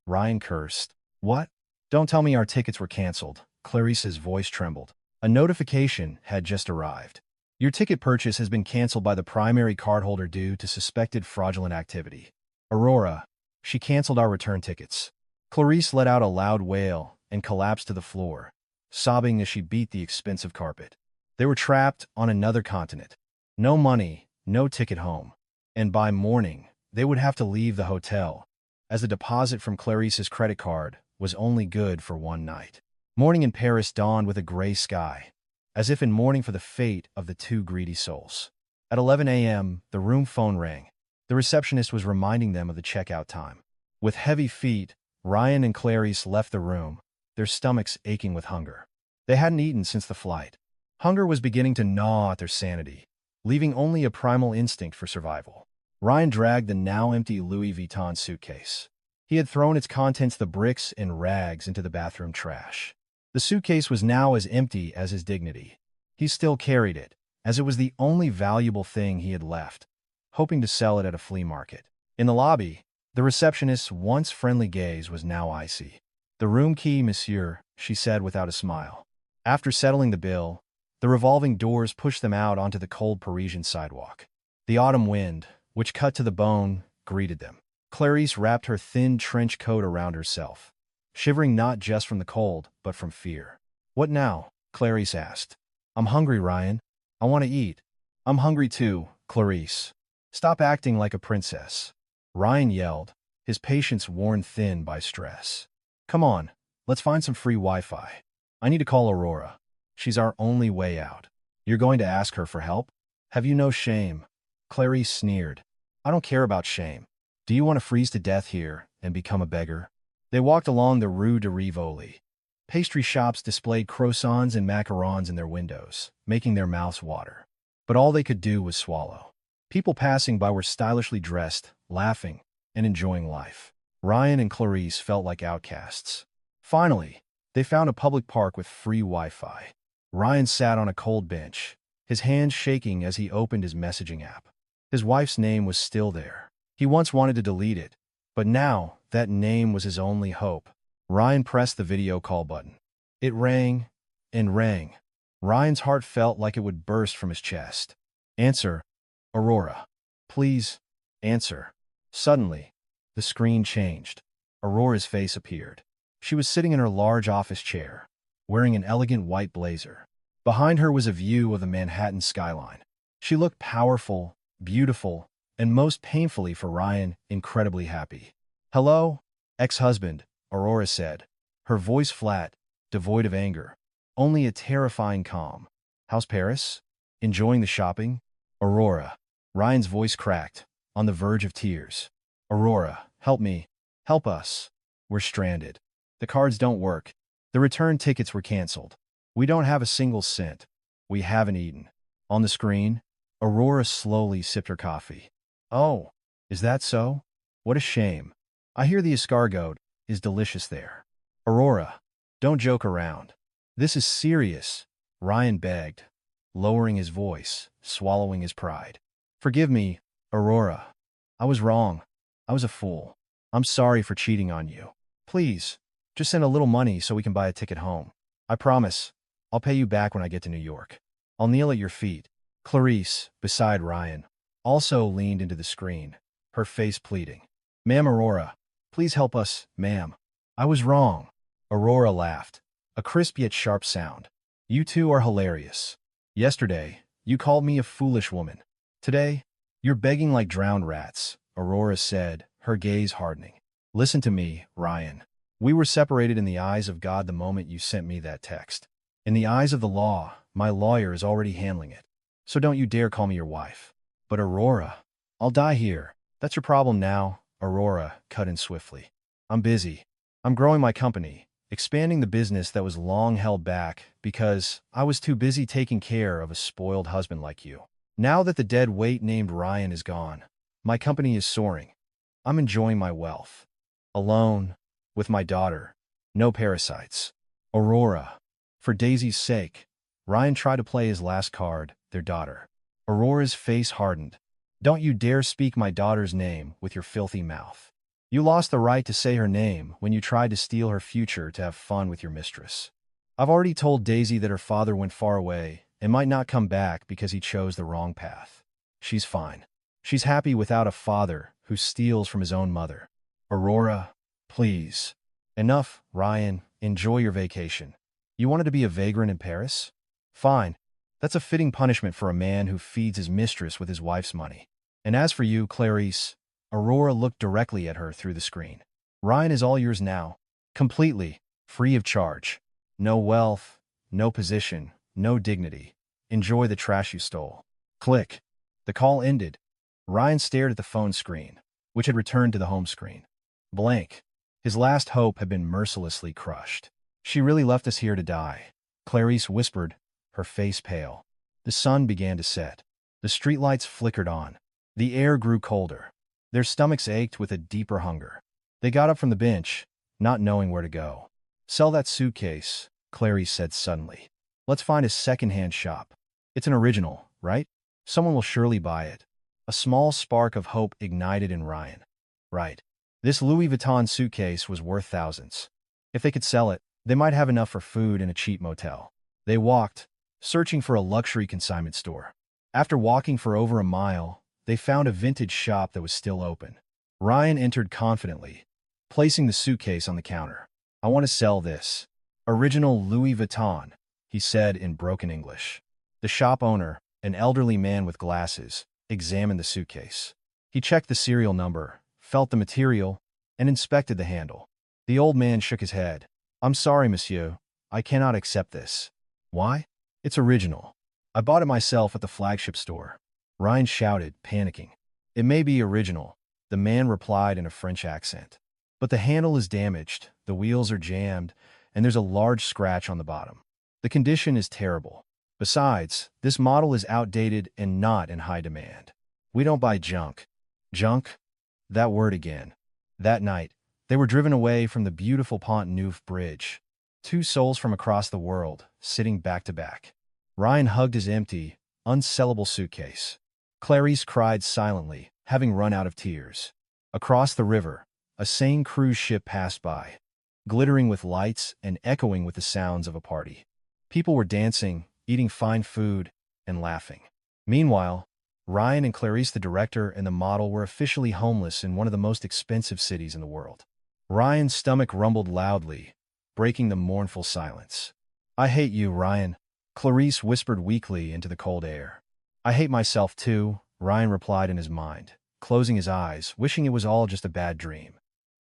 Ryan cursed. "What?" "Don't tell me our tickets were canceled." Clarice's voice trembled. A notification had just arrived. "Your ticket purchase has been canceled by the primary cardholder due to suspected fraudulent activity." "Aurora, she canceled our return tickets." Clarice let out a loud wail and collapsed to the floor, sobbing as she beat the expensive carpet. They were trapped on another continent. No money, no ticket home. And by morning, they would have to leave the hotel, as the deposit from Clarice's credit card was only good for one night. Morning in Paris dawned with a gray sky, as if in mourning for the fate of the two greedy souls. At 11 a.m., the room phone rang. The receptionist was reminding them of the checkout time. With heavy feet, Ryan and Clarice left the room, their stomachs aching with hunger. They hadn't eaten since the flight. Hunger was beginning to gnaw at their sanity, leaving only a primal instinct for survival. Ryan dragged the now empty Louis Vuitton suitcase. He had thrown its contents, the bricks and rags, into the bathroom trash. The suitcase was now as empty as his dignity. He still carried it, as it was the only valuable thing he had left, hoping to sell it at a flea market. In the lobby, the receptionist's once friendly gaze was now icy. "The room key, monsieur," she said without a smile. After settling the bill, the revolving doors pushed them out onto the cold Parisian sidewalk. The autumn wind, which cut to the bone, greeted them. Clarice wrapped her thin trench coat around herself, shivering not just from the cold, but from fear. "What now?" Clarice asked. "I'm hungry, Ryan. I want to eat." "I'm hungry too, Clarice. Stop acting like a princess," Ryan yelled, his patience worn thin by stress. "Come on, let's find some free Wi-Fi. I need to call Aurora. She's our only way out." "You're going to ask her for help? Have you no shame?" Clarice sneered. "I don't care about shame. Do you want to freeze to death here and become a beggar?" They walked along the Rue de Rivoli. Pastry shops displayed croissants and macarons in their windows, making their mouths water. But all they could do was swallow. People passing by were stylishly dressed, laughing, and enjoying life. Ryan and Clarice felt like outcasts. Finally, they found a public park with free Wi-Fi. Ryan sat on a cold bench, his hands shaking as he opened his messaging app. His wife's name was still there. He once wanted to delete it, but now that name was his only hope. Ryan pressed the video call button. It rang and rang. Ryan's heart felt like it would burst from his chest. "Answer, Aurora. Please, answer." Suddenly, the screen changed. Aurora's face appeared. She was sitting in her large office chair, wearing an elegant white blazer. Behind her was a view of the Manhattan skyline. She looked powerful, beautiful, and most painfully for Ryan, incredibly happy. "Hello, ex-husband," Aurora said, her voice flat, devoid of anger, only a terrifying calm. "How's Paris? Enjoying the shopping?" "Aurora." Ryan's voice cracked, on the verge of tears. "Aurora, help me. Help us. We're stranded. The cards don't work. The return tickets were canceled. We don't have a single cent. We haven't eaten." On the screen, Aurora slowly sipped her coffee. "Oh, is that so? What a shame. I hear the escargot is delicious there." "Aurora, don't joke around. This is serious," Ryan begged, lowering his voice, swallowing his pride. "Forgive me, Aurora. I was wrong. I was a fool. I'm sorry for cheating on you. Please, just send a little money so we can buy a ticket home. I promise, I'll pay you back when I get to New York. I'll kneel at your feet." Clarice, beside Ryan, also leaned into the screen, her face pleading. "Ma'am Aurora, please help us, ma'am. I was wrong." Aurora laughed, a crisp yet sharp sound. "You two are hilarious. Yesterday, you called me a foolish woman. Today, you're begging like drowned rats," Aurora said, her gaze hardening. "Listen to me, Ryan. We were separated in the eyes of God the moment you sent me that text. In the eyes of the law, my lawyer is already handling it. so don't you dare call me your wife. But Aurora, I'll die here. That's your problem now, Aurora cut in swiftly. I'm busy. I'm growing my company, expanding the business that was long held back because I was too busy taking care of a spoiled husband like you. Now that the dead weight named Ryan is gone, my company is soaring. I'm enjoying my wealth. Alone, with my daughter. No parasites. Aurora. For Daisy's sake, Ryan tried to play his last card, their daughter. Aurora's face hardened. Don't you dare speak my daughter's name with your filthy mouth. You lost the right to say her name when you tried to steal her future to have fun with your mistress. I've already told Daisy that her father went far away and might not come back because he chose the wrong path. She's fine. She's happy without a father who steals from his own mother. Aurora, please. Enough, Ryan. Enjoy your vacation. You wanted to be a vagrant in Paris? Fine. That's a fitting punishment for a man who feeds his mistress with his wife's money. And as for you, Clarice, Aurora looked directly at her through the screen. Ryan is all yours now. Completely. Free of charge. No wealth, no position, no dignity. Enjoy the trash you stole. Click. The call ended. Ryan stared at the phone screen, which had returned to the home screen. Blank. His last hope had been mercilessly crushed. She really left us here to die, Clarice whispered, her face pale. The sun began to set. The streetlights flickered on. The air grew colder. Their stomachs ached with a deeper hunger. They got up from the bench, not knowing where to go. Sell that suitcase, Clarice said suddenly. Let's find a second-hand shop. It's an original, right? Someone will surely buy it. A small spark of hope ignited in Ryan. Right. This Louis Vuitton suitcase was worth thousands. If they could sell it, they might have enough for food in a cheap motel. They walked, searching for a luxury consignment store. After walking for over a mile, they found a vintage shop that was still open. Ryan entered confidently, placing the suitcase on the counter. I want to sell this. Original Louis Vuitton, he said in broken English. The shop owner, an elderly man with glasses, examined the suitcase. He checked the serial number, felt the material, and inspected the handle. The old man shook his head. I'm sorry, monsieur. I cannot accept this. Why? It's original. I bought it myself at the flagship store. Ryan shouted, panicking. It may be original, the man replied in a French accent. But the handle is damaged, the wheels are jammed, and there's a large scratch on the bottom. The condition is terrible. Besides, this model is outdated and not in high demand. We don't buy junk. Junk? That word again. That night, they were driven away from the beautiful Pont Neuf bridge. Two souls from across the world, sitting back to back. Ryan hugged his empty, unsellable suitcase. Clarice cried silently, having run out of tears. Across the river, a Seine cruise ship passed by, glittering with lights and echoing with the sounds of a party. People were dancing, eating fine food, and laughing. Meanwhile, Ryan and Clarice, the director and the model, were officially homeless in one of the most expensive cities in the world. Ryan's stomach rumbled loudly, breaking the mournful silence. I hate you, Ryan, Clarice whispered weakly into the cold air. I hate myself too, Ryan replied in his mind, closing his eyes, wishing it was all just a bad dream.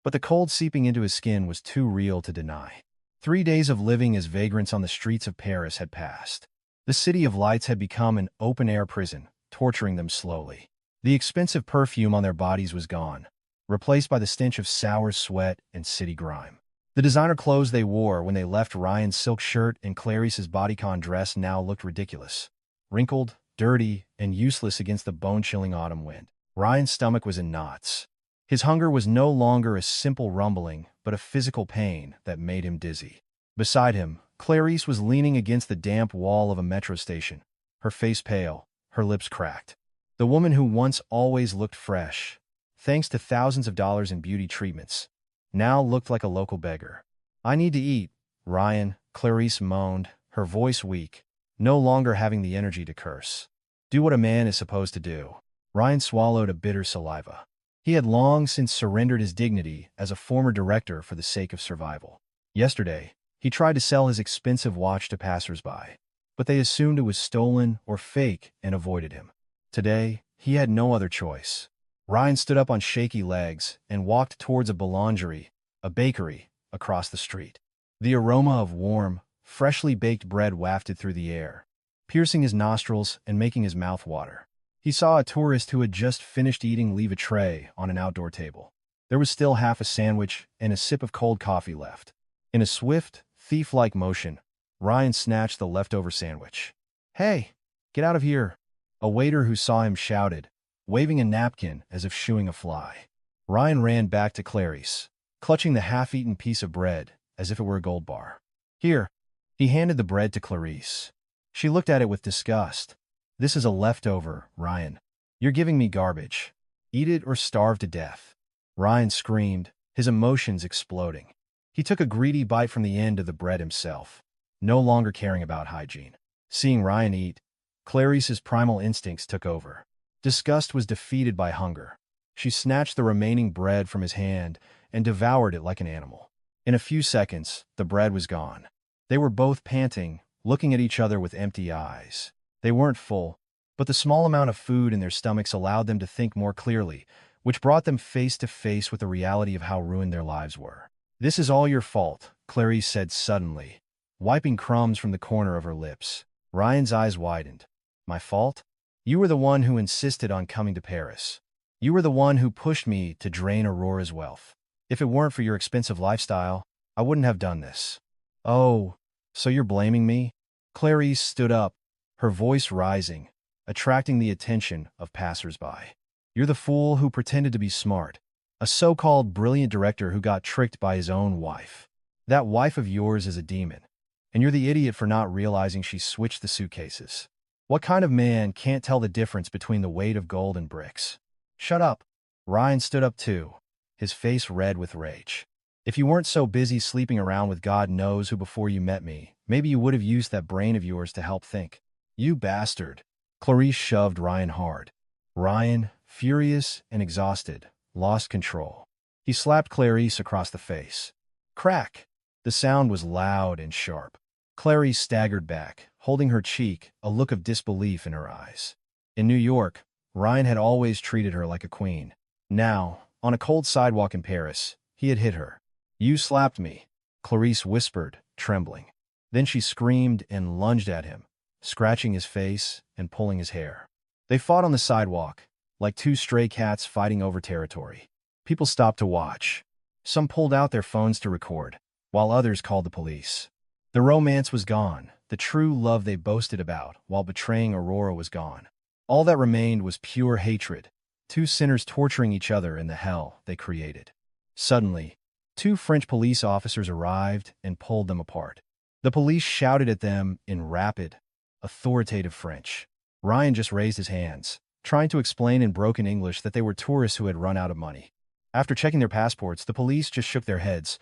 But the cold seeping into his skin was too real to deny. 3 days of living as vagrants on the streets of Paris had passed. The City of Lights had become an open-air prison, torturing them slowly. The expensive perfume on their bodies was gone, replaced by the stench of sour sweat and city grime. The designer clothes they wore when they left Ryan's silk shirt and Clarice's bodycon dress now looked ridiculous. Wrinkled, dirty, and useless against the bone-chilling autumn wind. Ryan's stomach was in knots. His hunger was no longer a simple rumbling, but a physical pain that made him dizzy. Beside him, Clarice was leaning against the damp wall of a metro station, her face pale, her lips cracked. The woman who once always looked fresh, thanks to thousands of dollars in beauty treatments, now looked like a local beggar. I need to eat, Ryan, Clarice moaned, her voice weak, no longer having the energy to curse. Do what a man is supposed to do. Ryan swallowed a bitter saliva. He had long since surrendered his dignity as a former director for the sake of survival. Yesterday, he tried to sell his expensive watch to passers-by, but they assumed it was stolen or fake and avoided him. Today, he had no other choice. Ryan stood up on shaky legs and walked towards a boulangerie, a bakery, across the street. The aroma of warm, freshly baked bread wafted through the air. piercing his nostrils and making his mouth water. He saw a tourist who had just finished eating leave a tray on an outdoor table. There was still half a sandwich and a sip of cold coffee left. In a swift, thief-like motion, Ryan snatched the leftover sandwich. "Hey, get out of here!" A waiter who saw him shouted, waving a napkin as if shooing a fly. Ryan ran back to Clarice, clutching the half-eaten piece of bread as if it were a gold bar. "Here." He handed the bread to Clarice. She looked at it with disgust. "This is a leftover, Ryan. You're giving me garbage. Eat it or starve to death." Ryan screamed, his emotions exploding. He took a greedy bite from the end of the bread himself, no longer caring about hygiene. Seeing Ryan eat, Clarice's primal instincts took over. Disgust was defeated by hunger. She snatched the remaining bread from his hand and devoured it like an animal. In a few seconds, the bread was gone. They were both panting, looking at each other with empty eyes. They weren't full, but the small amount of food in their stomachs allowed them to think more clearly, which brought them face to face with the reality of how ruined their lives were. "This is all your fault," Clarice said suddenly, wiping crumbs from the corner of her lips. Ryan's eyes widened. "My fault? You were the one who insisted on coming to Paris. You were the one who pushed me to drain Aurora's wealth. If it weren't for your expensive lifestyle, I wouldn't have done this." "Oh, so you're blaming me?" Clarice stood up, her voice rising, attracting the attention of passers-by. "You're the fool who pretended to be smart, a so-called brilliant director who got tricked by his own wife. That wife of yours is a demon, and you're the idiot for not realizing she switched the suitcases. What kind of man can't tell the difference between the weight of gold and bricks?" "Shut up." Ryan stood up too, his face red with rage. "If you weren't so busy sleeping around with God knows who before you met me, maybe you would have used that brain of yours to help think." "You bastard." Clarice shoved Ryan hard. Ryan, furious and exhausted, lost control. He slapped Clarice across the face. Crack! The sound was loud and sharp. Clarice staggered back, holding her cheek, a look of disbelief in her eyes. In New York, Ryan had always treated her like a queen. Now, on a cold sidewalk in Paris, he had hit her. "You slapped me," Clarice whispered, trembling. Then she screamed and lunged at him, scratching his face and pulling his hair. They fought on the sidewalk, like two stray cats fighting over territory. People stopped to watch. Some pulled out their phones to record, while others called the police. The romance was gone, the true love they boasted about while betraying Aurora was gone. All that remained was pure hatred, two sinners torturing each other in the hell they created. Suddenly, two French police officers arrived and pulled them apart. The police shouted at them in rapid, authoritative French. Ryan just raised his hands, trying to explain in broken English that they were tourists who had run out of money. After checking their passports, the police just shook their heads,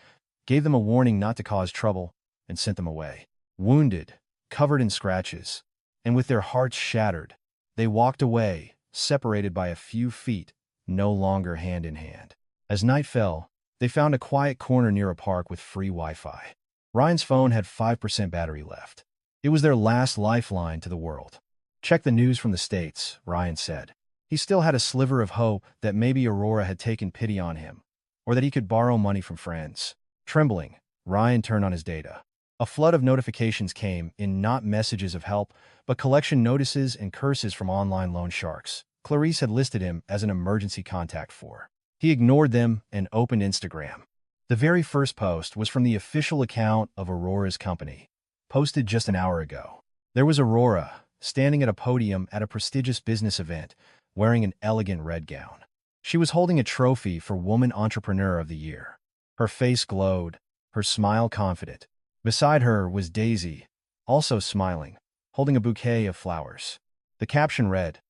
gave them a warning not to cause trouble, and sent them away. Wounded, covered in scratches, and with their hearts shattered, they walked away, separated by a few feet, no longer hand in hand. As night fell, they found a quiet corner near a park with free Wi-Fi. Ryan's phone had 5% battery left. It was their last lifeline to the world. "Check the news from the States," Ryan said. He still had a sliver of hope that maybe Aurora had taken pity on him, or that he could borrow money from friends. Trembling, Ryan turned on his data. A flood of notifications came in, not messages of help, but collection notices and curses from online loan sharks. Clarice had listed him as an emergency contact for. He ignored them and opened Instagram. The very first post was from the official account of Aurora's company, posted just an hour ago. There was Aurora, standing at a podium at a prestigious business event, wearing an elegant red gown. She was holding a trophy for Woman Entrepreneur of the Year. Her face glowed, her smile confident. Beside her was Daisy, also smiling, holding a bouquet of flowers. The caption read,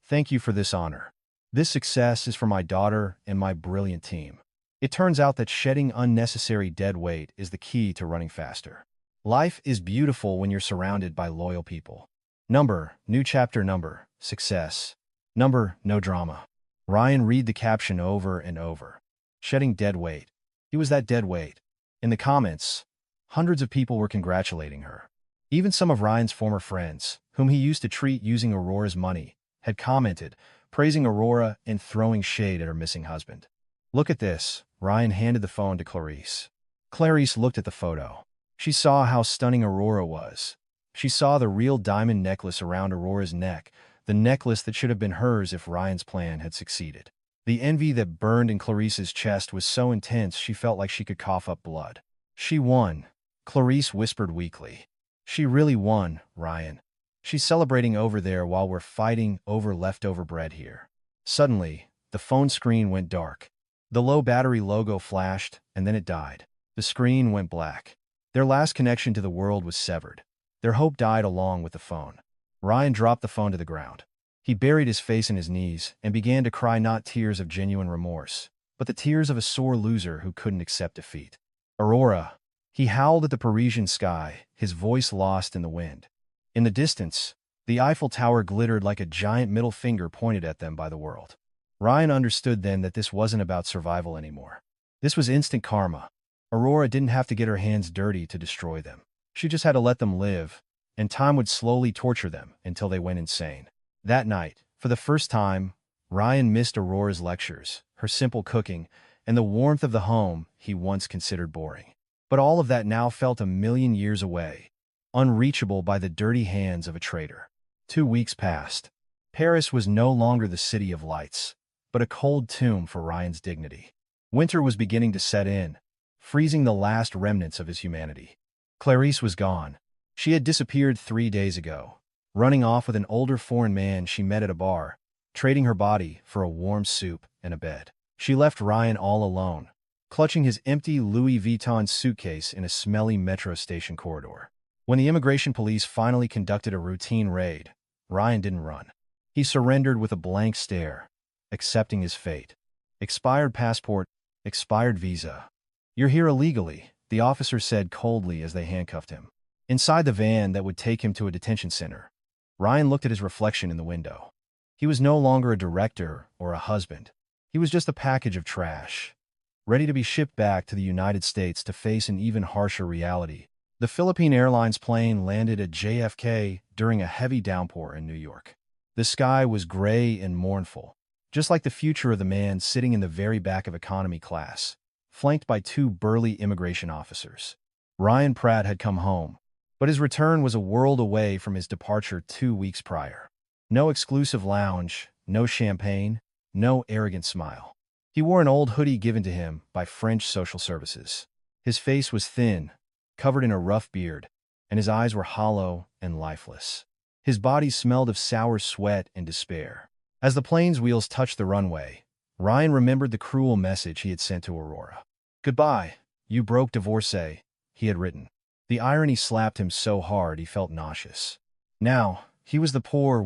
"Thank you for this honor. This success is for my daughter and my brilliant team." It turns out that shedding unnecessary dead weight is the key to running faster. Life is beautiful when you're surrounded by loyal people. Number, new chapter number, success. Number, no drama. Ryan read the caption over and over. Shedding dead weight. He was that dead weight. In the comments, hundreds of people were congratulating her. Even some of Ryan's former friends, whom he used to treat using Aurora's money, had commented, praising Aurora and throwing shade at her missing husband. "Look at this." Ryan handed the phone to Clarice. Clarice looked at the photo. She saw how stunning Aurora was. She saw the real diamond necklace around Aurora's neck, the necklace that should have been hers if Ryan's plan had succeeded. The envy that burned in Clarice's chest was so intense she felt like she could cough up blood. She won, Clarice whispered weakly. She really won, Ryan. She's celebrating over there while we're fighting over leftover bread here. Suddenly, the phone screen went dark. The low battery logo flashed, and then it died. The screen went black. Their last connection to the world was severed. Their hope died along with the phone. Ryan dropped the phone to the ground. He buried his face in his knees and began to cry, not tears of genuine remorse, but the tears of a sore loser who couldn't accept defeat. Aurora. He howled at the Parisian sky, his voice lost in the wind. In the distance, the Eiffel Tower glittered like a giant middle finger pointed at them by the world. Ryan understood then that this wasn't about survival anymore. This was instant karma. Aurora didn't have to get her hands dirty to destroy them. She just had to let them live, and time would slowly torture them until they went insane. That night, for the first time, Ryan missed Aurora's lectures, her simple cooking, and the warmth of the home he once considered boring. But all of that now felt a million years away, unreachable by the dirty hands of a traitor. 2 weeks passed. Paris was no longer the city of lights, but a cold tomb for Ryan's dignity. Winter was beginning to set in, freezing the last remnants of his humanity. Clarice was gone. She had disappeared 3 days ago, running off with an older foreign man she met at a bar, trading her body for a warm soup and a bed. She left Ryan all alone, clutching his empty Louis Vuitton suitcase in a smelly metro station corridor. When the immigration police finally conducted a routine raid, Ryan didn't run. He surrendered with a blank stare, accepting his fate. Expired passport, expired visa. You're here illegally, the officer said coldly as they handcuffed him. Inside the van that would take him to a detention center, Ryan looked at his reflection in the window. He was no longer a director or a husband. He was just a package of trash, ready to be shipped back to the United States to face an even harsher reality. The Philippine Airlines plane landed at JFK during a heavy downpour in New York. The sky was gray and mournful, just like the future of the man sitting in the very back of economy class, flanked by 2 burly immigration officers. Ryan Pratt had come home, but his return was a world away from his departure 2 weeks prior. No exclusive lounge, no champagne, no arrogant smile. He wore an old hoodie given to him by French social services. His face was thin, covered in a rough beard, and his eyes were hollow and lifeless. His body smelled of sour sweat and despair. As the plane's wheels touched the runway, Ryan remembered the cruel message he had sent to Aurora. "Goodbye, you broke divorcee," he had written. The irony slapped him so hard he felt nauseous. Now, he was the poor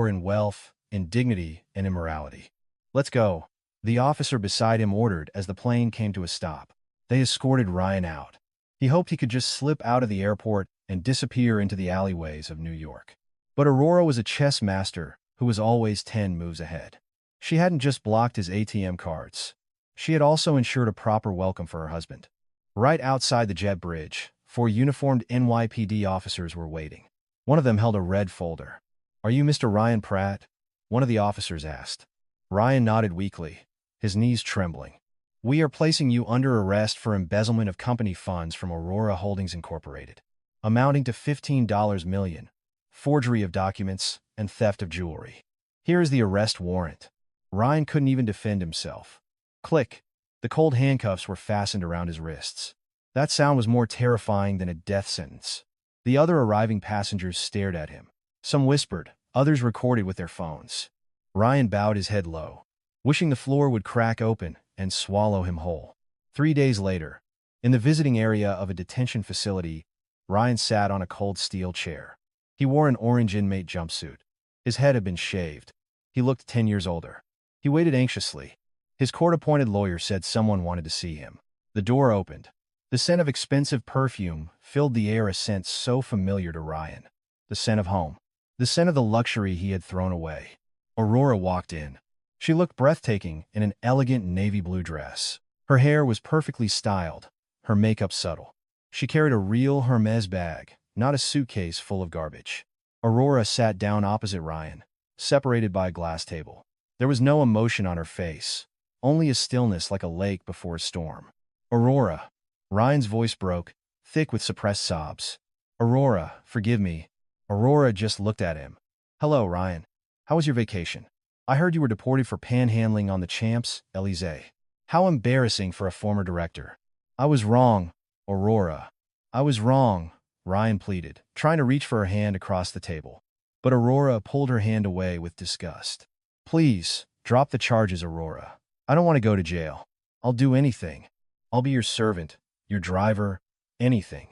in wealth, in dignity, and immorality. "Let's go," the officer beside him ordered as the plane came to a stop. They escorted Ryan out. He hoped he could just slip out of the airport and disappear into the alleyways of New York. But Aurora was a chess master who was always 10 moves ahead. She hadn't just blocked his ATM cards. She had also ensured a proper welcome for her husband. Right outside the jet bridge, 4 uniformed NYPD officers were waiting. One of them held a red folder. "Are you Mr. Ryan Pratt?" one of the officers asked. Ryan nodded weakly, his knees trembling. "We are placing you under arrest for embezzlement of company funds from Aurora Holdings Incorporated, amounting to $15 million, forgery of documents, and theft of jewelry. Here is the arrest warrant." Ryan couldn't even defend himself. Click. The cold handcuffs were fastened around his wrists. That sound was more terrifying than a death sentence. The other arriving passengers stared at him. Some whispered, others recorded with their phones. Ryan bowed his head low, wishing the floor would crack open and swallow him whole. 3 days later, in the visiting area of a detention facility, Ryan sat on a cold steel chair. He wore an orange inmate jumpsuit. His head had been shaved. He looked 10 years older. He waited anxiously. His court-appointed lawyer said someone wanted to see him. The door opened. The scent of expensive perfume filled the air, a scent so familiar to Ryan. The scent of home. The scent of the luxury he had thrown away. Aurora walked in. She looked breathtaking in an elegant navy blue dress. Her hair was perfectly styled, her makeup subtle. She carried a real Hermes bag, not a suitcase full of garbage. Aurora sat down opposite Ryan, separated by a glass table. There was no emotion on her face, only a stillness like a lake before a storm. "Aurora." Ryan's voice broke, thick with suppressed sobs. Aurora, forgive me. Aurora just looked at him. Hello, Ryan. How was your vacation? I heard you were deported for panhandling on the Champs-Élysées. How embarrassing for a former director. I was wrong, Aurora. I was wrong, Ryan pleaded, trying to reach for her hand across the table. But Aurora pulled her hand away with disgust. Please, drop the charges, Aurora. I don't want to go to jail. I'll do anything. I'll be your servant, your driver, anything.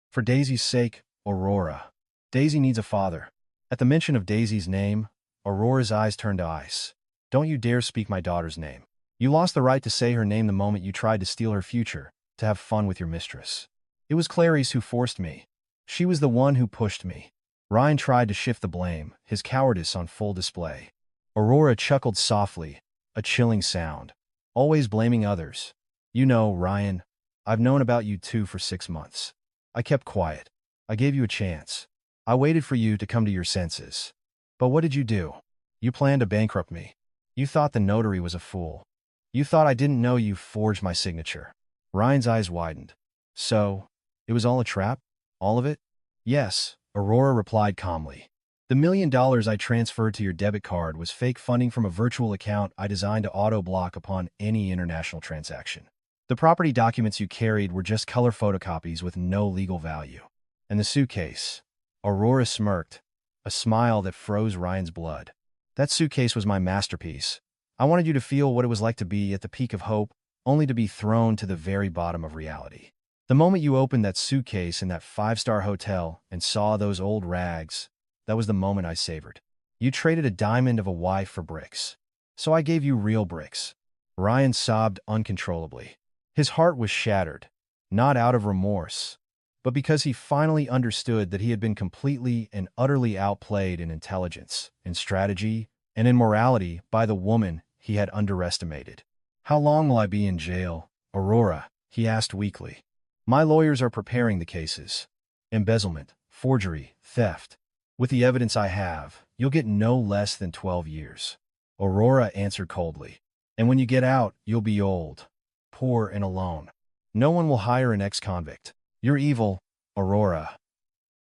For Daisy's sake, Aurora. Daisy needs a father. At the mention of Daisy's name, Aurora's eyes turned to ice. Don't you dare speak my daughter's name. You lost the right to say her name the moment you tried to steal her future, to have fun with your mistress. It was Clarice who forced me. She was the one who pushed me. Ryan tried to shift the blame, his cowardice on full display. Aurora chuckled softly, a chilling sound. Always blaming others. You know, Ryan, I've known about you too for 6 months. I kept quiet. I gave you a chance. I waited for you to come to your senses. But what did you do? You planned to bankrupt me. You thought the notary was a fool. You thought I didn't know you forged my signature. Ryan's eyes widened. So, it was all a trap? All of it? Yes, Aurora replied calmly. The $1 million I transferred to your debit card was fake funding from a virtual account I designed to auto-block upon any international transaction. The property documents you carried were just color photocopies with no legal value. And the suitcase. Aurora smirked, a smile that froze Ryan's blood. That suitcase was my masterpiece. I wanted you to feel what it was like to be at the peak of hope, only to be thrown to the very bottom of reality. The moment you opened that suitcase in that 5-star hotel and saw those old rags, that was the moment I savored. You traded a diamond of a wife for bricks. So I gave you real bricks. Ryan sobbed uncontrollably. His heart was shattered, not out of remorse, but because he finally understood that he had been completely and utterly outplayed in intelligence, in strategy, and in morality by the woman he had underestimated. How long will I be in jail, Aurora? He asked weakly. My lawyers are preparing the cases. Embezzlement, forgery, theft. With the evidence I have, you'll get no less than 12 years. Aurora answered coldly. And when you get out, you'll be old, poor and alone. No one will hire an ex-convict. You're evil, Aurora.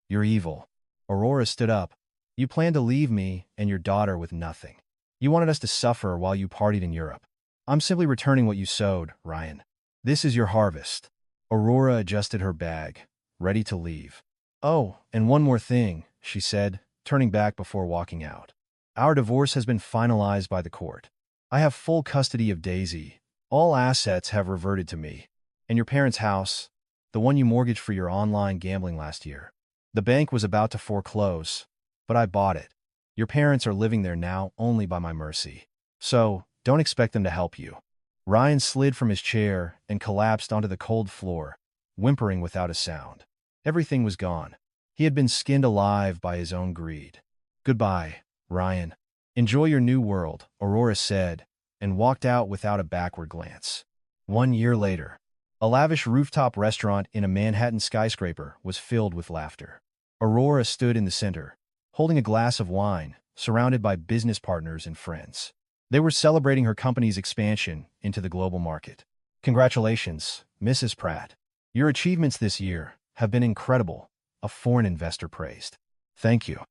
You're evil. Aurora stood up. You planned to leave me and your daughter with nothing. You wanted us to suffer while you partied in Europe. I'm simply returning what you sowed, Ryan. This is your harvest. Aurora adjusted her bag, ready to leave. Oh, and one more thing, she said, turning back before walking out. Our divorce has been finalized by the court. I have full custody of Daisy. All assets have reverted to me. And your parents' house, the one you mortgaged for your online gambling last year. The bank was about to foreclose, but I bought it. Your parents are living there now only by my mercy. So, don't expect them to help you. Ryan slid from his chair and collapsed onto the cold floor, whimpering without a sound. Everything was gone. He had been skinned alive by his own greed. Goodbye, Ryan. Enjoy your new world, Aurora said, and walked out without a backward glance. 1 year later, a lavish rooftop restaurant in a Manhattan skyscraper was filled with laughter. Aurora stood in the center, holding a glass of wine, surrounded by business partners and friends. They were celebrating her company's expansion into the global market. Congratulations, Mrs. Pratt. Your achievements this year have been incredible, a foreign investor praised. Thank you.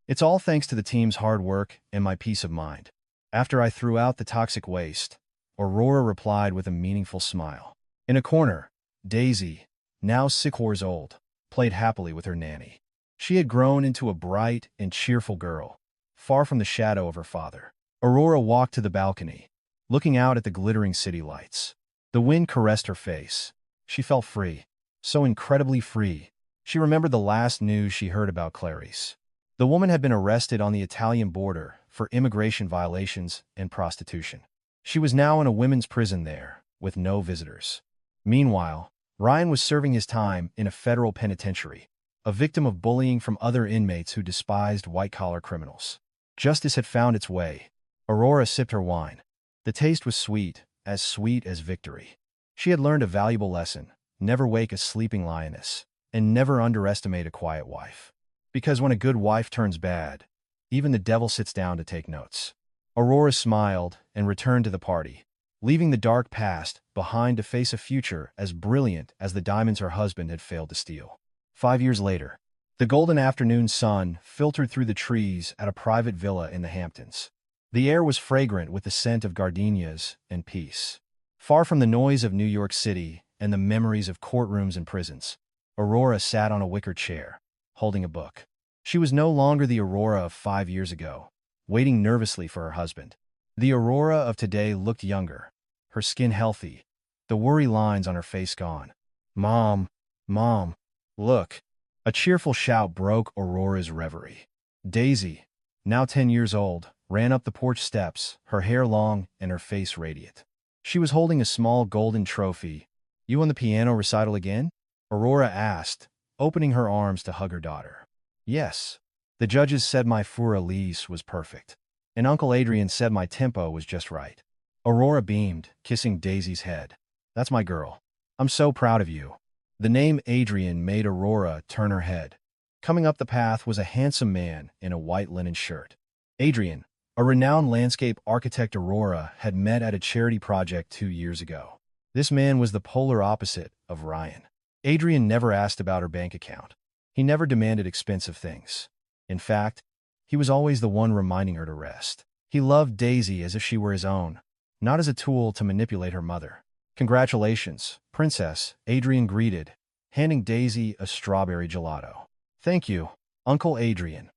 It's all thanks to the team's hard work and my peace of mind. After I threw out the toxic waste, Aurora replied with a meaningful smile. In a corner, Daisy, now 6 years old, played happily with her nanny. She had grown into a bright and cheerful girl, far from the shadow of her father. Aurora walked to the balcony, looking out at the glittering city lights. The wind caressed her face. She felt free, so incredibly free. She remembered the last news she heard about Clarice. The woman had been arrested on the Italian border for immigration violations and prostitution. She was now in a women's prison there, with no visitors. Meanwhile, Ryan was serving his time in a federal penitentiary, a victim of bullying from other inmates who despised white-collar criminals. Justice had found its way. Aurora sipped her wine. The taste was sweet as victory. She had learned a valuable lesson: never wake a sleeping lioness, and never underestimate a quiet wife. Because when a good wife turns bad, even the devil sits down to take notes. Aurora smiled and returned to the party, leaving the dark past behind to face a future as brilliant as the diamonds her husband had failed to steal. 5 years later, The golden afternoon sun filtered through the trees at a private villa in the Hamptons. The air was fragrant with the scent of gardenias and peace. Far from the noise of New York City and the memories of courtrooms and prisons, Aurora sat on a wicker chair, holding a book. She was no longer the Aurora of 5 years ago, waiting nervously for her husband. The Aurora of today looked younger, her skin healthy, the worry lines on her face gone. "Mom, Mom, look." A cheerful shout broke Aurora's reverie. Daisy, now 10 years old, ran up the porch steps, her hair long and her face radiant. She was holding a small golden trophy. "You on the piano recital again?" Aurora asked, opening her arms to hug her daughter. "Yes. The judges said my Für Elise was perfect, and Uncle Adrian said my tempo was just right." Aurora beamed, kissing Daisy's head. "That's my girl. I'm so proud of you." The name Adrian made Aurora turn her head. Coming up the path was a handsome man in a white linen shirt. Adrian, a renowned landscape architect Aurora had met at a charity project 2 years ago. This man was the polar opposite of Ryan. Adrian never asked about her bank account. He never demanded expensive things. In fact, he was always the one reminding her to rest. He loved Daisy as if she were his own, not as a tool to manipulate her mother. "Congratulations, Princess," Adrian greeted, handing Daisy a strawberry gelato. "Thank you, Uncle Adrian."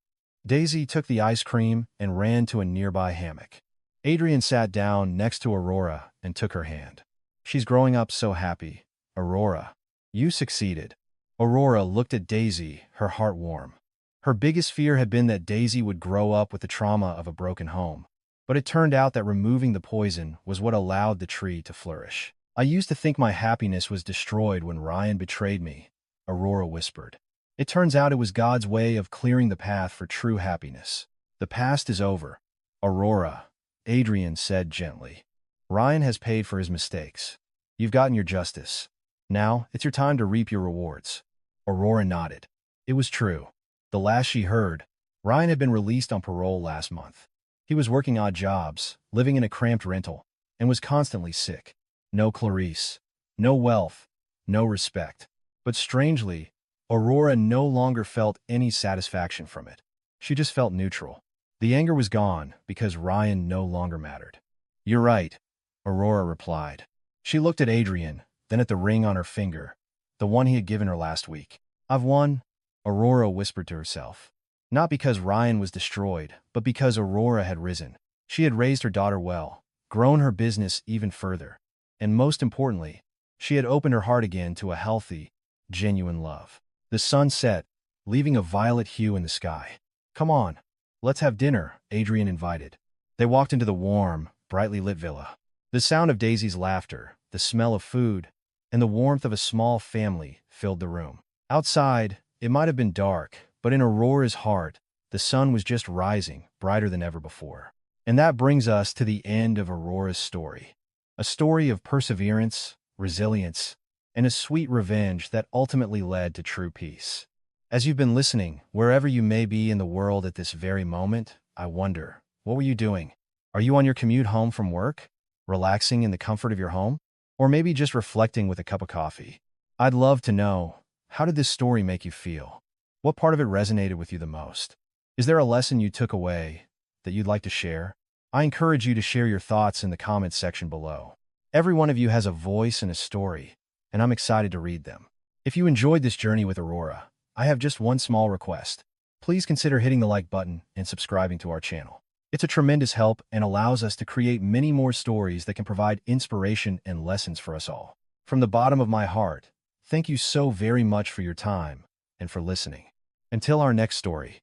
Daisy took the ice cream and ran to a nearby hammock. Adrian sat down next to Aurora and took her hand. "She's growing up so happy. Aurora, you succeeded." Aurora looked at Daisy, her heart warm. Her biggest fear had been that Daisy would grow up with the trauma of a broken home. But it turned out that removing the poison was what allowed the tree to flourish. "I used to think my happiness was destroyed when Ryan betrayed me," Aurora whispered. "It turns out it was God's way of clearing the path for true happiness. The past is over, Aurora," Adrian said gently. "Ryan has paid for his mistakes. You've gotten your justice. Now, it's your time to reap your rewards." Aurora nodded. It was true. The last she heard, Ryan had been released on parole last month. He was working odd jobs, living in a cramped rental, and was constantly sick. No Clarice, no wealth, no respect. But strangely, Aurora no longer felt any satisfaction from it. She just felt neutral. The anger was gone because Ryan no longer mattered. "You're right," Aurora replied. She looked at Adrian, then at the ring on her finger, the one he had given her last week. "I've won," Aurora whispered to herself. Not because Ryan was destroyed, but because Aurora had risen. She had raised her daughter well, grown her business even further, and most importantly, she had opened her heart again to a healthy, genuine love. The sun set, leaving a violet hue in the sky. "Come on, let's have dinner," Adrian invited. They walked into the warm, brightly lit villa. The sound of Daisy's laughter, the smell of food, and the warmth of a small family filled the room. Outside, it might have been dark, but in Aurora's heart, the sun was just rising, brighter than ever before. And that brings us to the end of Aurora's story. A story of perseverance, resilience, and a sweet revenge that ultimately led to true peace. As you've been listening, wherever you may be in the world at this very moment, I wonder, what were you doing? Are you on your commute home from work, relaxing in the comfort of your home? Or maybe just reflecting with a cup of coffee? I'd love to know, how did this story make you feel? What part of it resonated with you the most? Is there a lesson you took away that you'd like to share? I encourage you to share your thoughts in the comments section below. Every one of you has a voice and a story, and I'm excited to read them. If you enjoyed this journey with Aurora, I have just one small request. Please consider hitting the like button and subscribing to our channel. It's a tremendous help and allows us to create many more stories that can provide inspiration and lessons for us all. From the bottom of my heart, thank you so very much for your time and for listening. Until our next story.